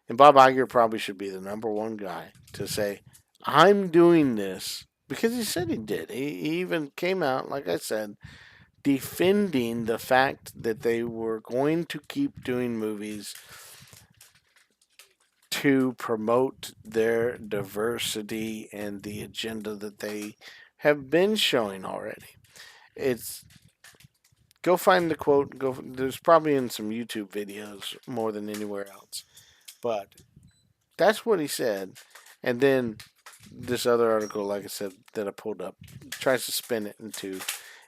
And Bob Iger probably should be the number one guy to say, I'm doing this because he said he did. He even came out, like I said, defending the fact that they were going to keep doing movies to promote their diversity and the agenda that they have been showing already. It's go find the quote. There's probably in some YouTube videos more than anywhere else, but that's what he said. And then this other article, like I said, that I pulled up, tries to spin it into,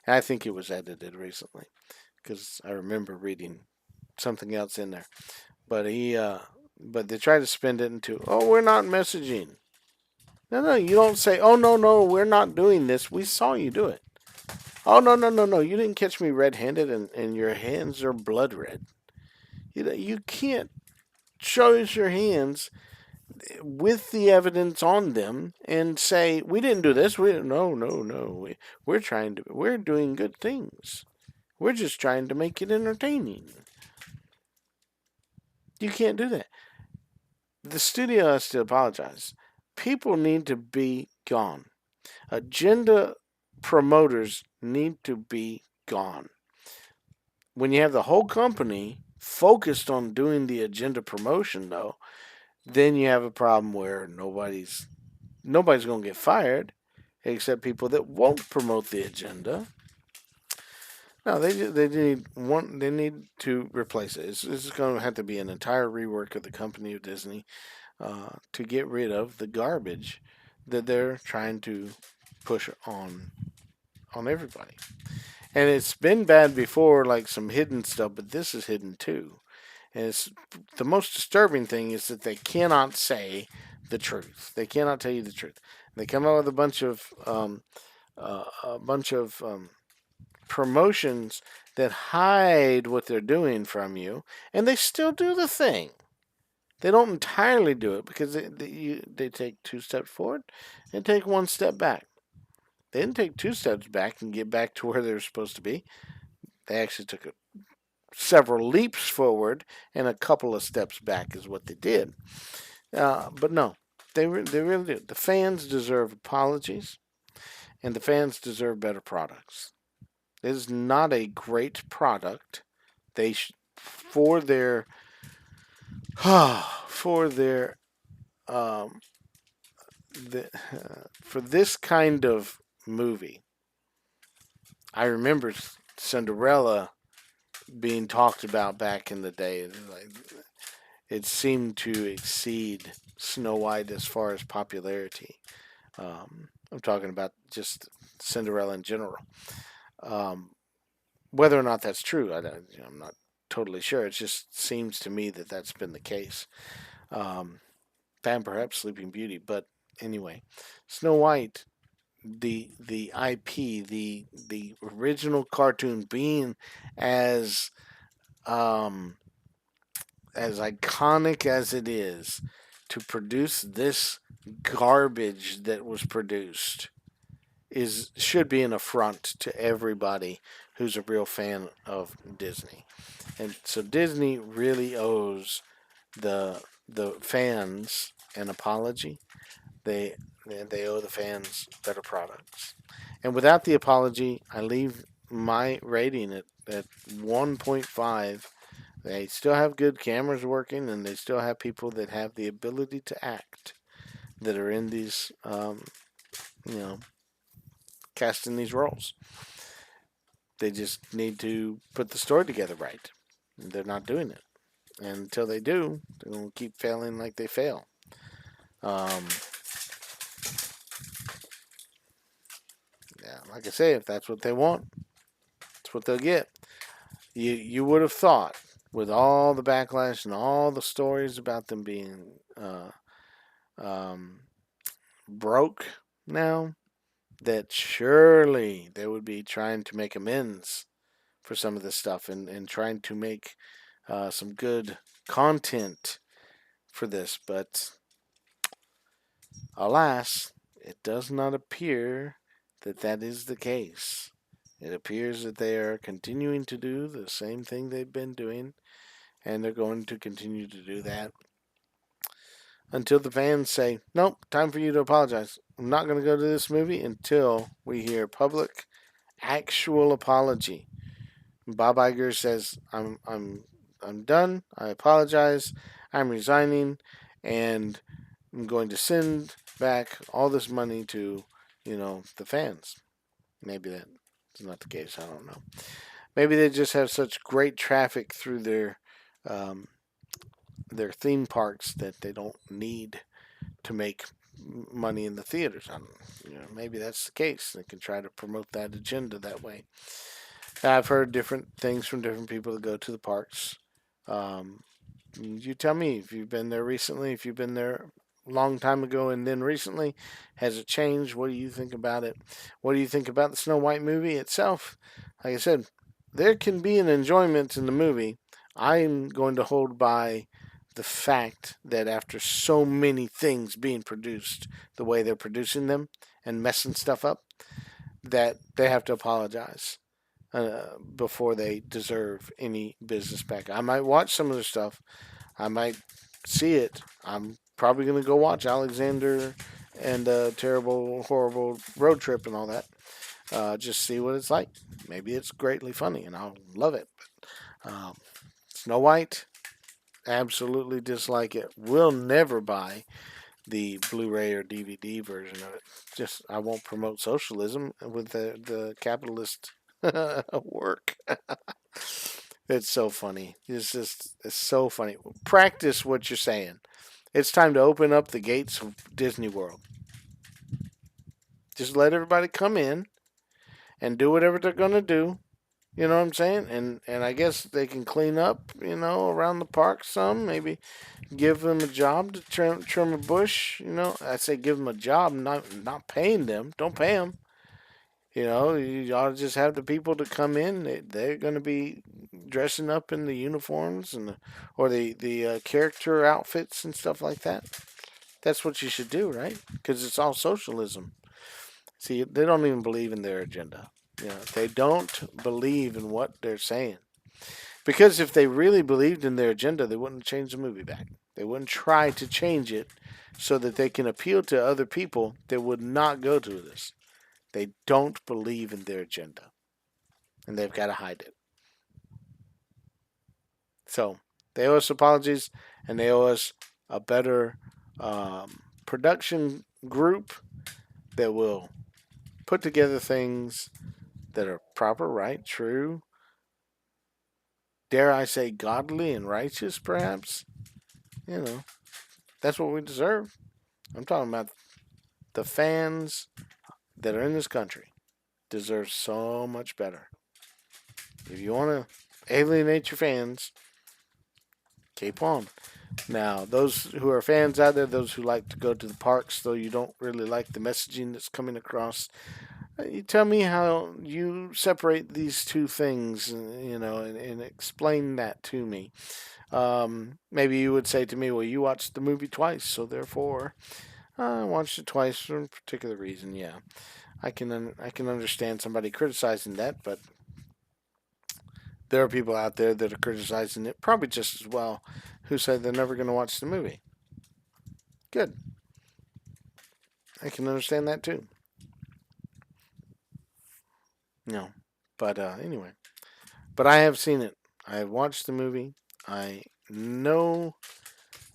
and I think it was edited recently because I remember reading something else in there. But but they try to spin it into, oh, we're not messaging. No, you don't say, oh, no, we're not doing this. We saw you do it. Oh, no, you didn't catch me red-handed and your hands are blood red. You can't show us your hands with the evidence on them and say, we didn't do this. No. We're doing good things. We're just trying to make it entertaining. You can't do that. The studio has to apologize. People need to be gone. Agenda promoters need to be gone. When you have the whole company focused on doing the agenda promotion, though, then you have a problem where nobody's going to get fired except people that won't promote the agenda. No, they need to replace it. It's going to have to be an entire rework of the company of Disney to get rid of the garbage that they're trying to push on everybody. And it's been bad before, like some hidden stuff, but this is hidden too. And it's the most disturbing thing is that they cannot say the truth. They cannot tell you the truth. They come out with a bunch of promotions that hide what they're doing from you, and they still do the thing. They don't entirely do it because they take 2 steps forward and take 1 step back. They didn't take 2 steps back and get back to where they were supposed to be. They actually took several leaps forward and a couple of steps back is what they did. But no, they really do. The fans deserve apologies, and the fans deserve better products. This is not a great product. For their for this kind of movie. I remember Cinderella being talked about back in the day. Like, it seemed to exceed Snow White as far as popularity. I'm talking about just Cinderella in general. Um, whether or not that's true, I'm not totally sure. It just seems to me that that's been the case. Um, and perhaps Sleeping Beauty, but anyway, Snow White, the IP, the original cartoon being as um, as iconic as it is, to produce this garbage that was produced is should be an affront to everybody who's a real fan of Disney. And so Disney really owes the fans an apology. They they owe the fans better products. And without the apology, I leave my rating at 1.5. They still have good cameras working, and they still have people that have the ability to act that are in these, you know, casting these roles. They just need to put the story together right. They're not doing it. And until they do, they're going to keep failing like they fail. Um, yeah, like I say, if that's what they want, that's what they'll get. You would have thought, with all the backlash and all the stories about them being um, broke now, that surely they would be trying to make amends for some of this stuff, and trying to make some good content for this. But alas, it does not appear that that is the case. It appears that they are continuing to do the same thing they've been doing, and they're going to continue to do that until the fans say, nope, time for you to apologize. I'm not going to go to this movie until we hear public, actual apology. Bob Iger says, I'm done. I apologize. I'm resigning, and I'm going to send back all this money to, the fans. Maybe that's not the case. I don't know. Maybe they just have such great traffic through um, their theme parks that they don't need to make money in the theaters. Maybe that's the case. They can try to promote that agenda that way. I've heard different things from different people that go to the parks. Um, you tell me if you've been there recently, if you've been there a long time ago and then recently. Has it changed? What do you think about it? What do you think about the Snow White movie itself? Like I said, there can be an enjoyment in the movie. I'm going to hold by the fact that after so many things being produced the way they're producing them and messing stuff up, that they have to apologize before they deserve any business back. I might watch some of their stuff. I might see it. I'm probably going to go watch Alexander and Terrible, Horrible Road Trip and all that. Just see what it's like. Maybe it's greatly funny and I'll love it. Um, Snow White, absolutely dislike it. Will never buy the Blu-ray or DVD version of it. Just I won't promote socialism with the capitalist work. It's so funny. It's so funny. Practice what you're saying. It's time to open up the gates of Disney World. Just let everybody come in and do whatever they're gonna do. You know what I'm saying? And I guess they can clean up, around the park some. Maybe give them a job to trim a bush. I say give them a job, not paying them. Don't pay them. You ought to just have the people to come in. They're going to be dressing up in the uniforms or the character outfits and stuff like that. That's what you should do, right? Because it's all socialism. See, they don't even believe in their agenda. They don't believe in what they're saying. Because if they really believed in their agenda, they wouldn't change the movie back. They wouldn't try to change it so that they can appeal to other people that would not go to this. They don't believe in their agenda, and they've got to hide it. So they owe us apologies, and they owe us a better production group that will put together things that are proper, right, true, dare I say, godly and righteous, perhaps. You know, that's what we deserve. I'm talking about the fans that are in this country deserve so much better. If you want to alienate your fans, keep on. Now, those who are fans out there, those who like to go to the parks, though you don't really like the messaging that's coming across, you tell me how you separate these two things, and explain that to me. Maybe you would say to me, well, you watched the movie twice, so therefore I watched it twice for a particular reason. Yeah, I can understand somebody criticizing that, but there are people out there that are criticizing it probably just as well, who say they're never going to watch the movie. Good, I can understand that too. No, but anyway, but I have seen it. I have watched the movie. I know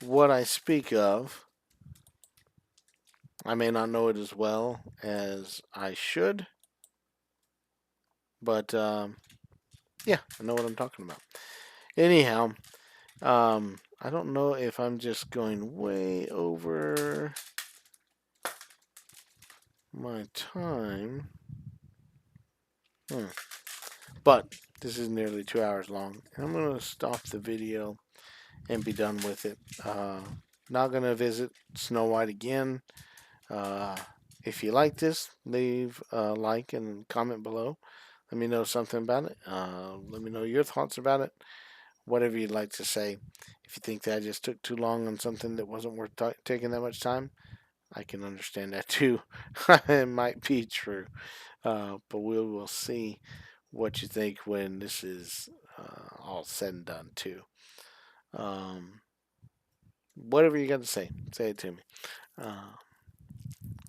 what I speak of. I may not know it as well as I should, but yeah, I know what I'm talking about. Anyhow, I don't know if I'm just going way over my time. But this is nearly 2 hours long. I'm going to stop the video and be done with it. Not going to visit Snow White again. If you like this, leave a like and comment below. Let me know something about it. Let me know your thoughts about it. Whatever you'd like to say. If you think that I just took too long on something that wasn't worth taking that much time, I can understand that too. It might be true. But we will see what you think when this is all said and done too. Um, Whatever you got to say it to me.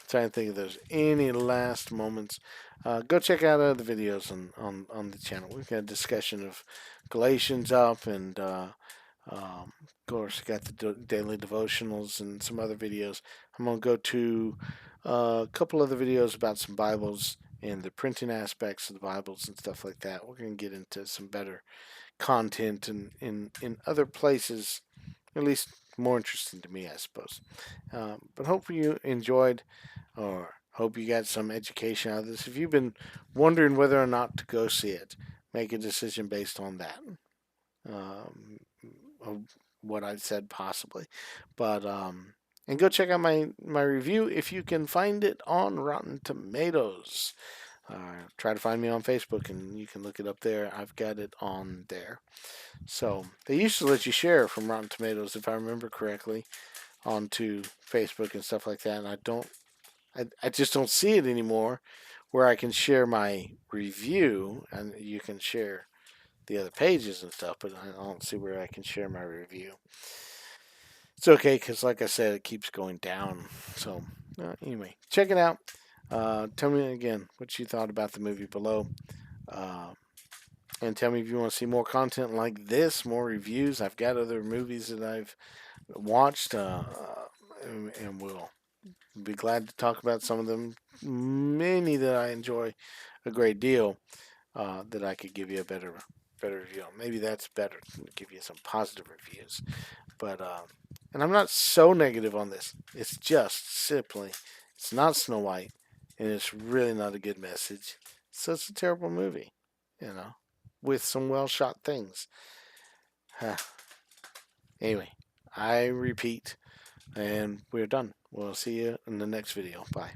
Trying to think if there's any last moments. Go check out other videos on the channel. We've got a discussion of Galatians up, and of course, got the daily devotionals and some other videos. I'm going to go to a couple other videos about some Bibles and the printing aspects of the Bibles and stuff like that. We're going to get into some better content in other places, at least more interesting to me, I suppose. But hopefully you enjoyed, or hope you got some education out of this. If you've been wondering whether or not to go see it, make a decision based on that. Of what I said possibly, but and go check out my review if you can find it on Rotten Tomatoes. Try to find me on Facebook and you can look it up there. I've got it on there. So they used to let you share from Rotten Tomatoes, if I remember correctly, onto Facebook and stuff like that. And I just don't see it anymore, where I can share my review and you can share the other pages and stuff. But I don't see where I can share my review. It's okay because, like I said, it keeps going down. So anyway, check it out. Tell me again what you thought about the movie below. And tell me if you want to see more content like this, more reviews. I've got other movies that I've watched, and we'll be glad to talk about some of them. Many that I enjoy a great deal, that I could give you a better review. Maybe that's better to give you some positive reviews. But and I'm not so negative on this. It's just simply, it's not Snow White, and it's really not a good message. So it's a terrible movie, you know, with some well shot things. Anyway, I repeat, and we're done. We'll see you in the next video. Bye.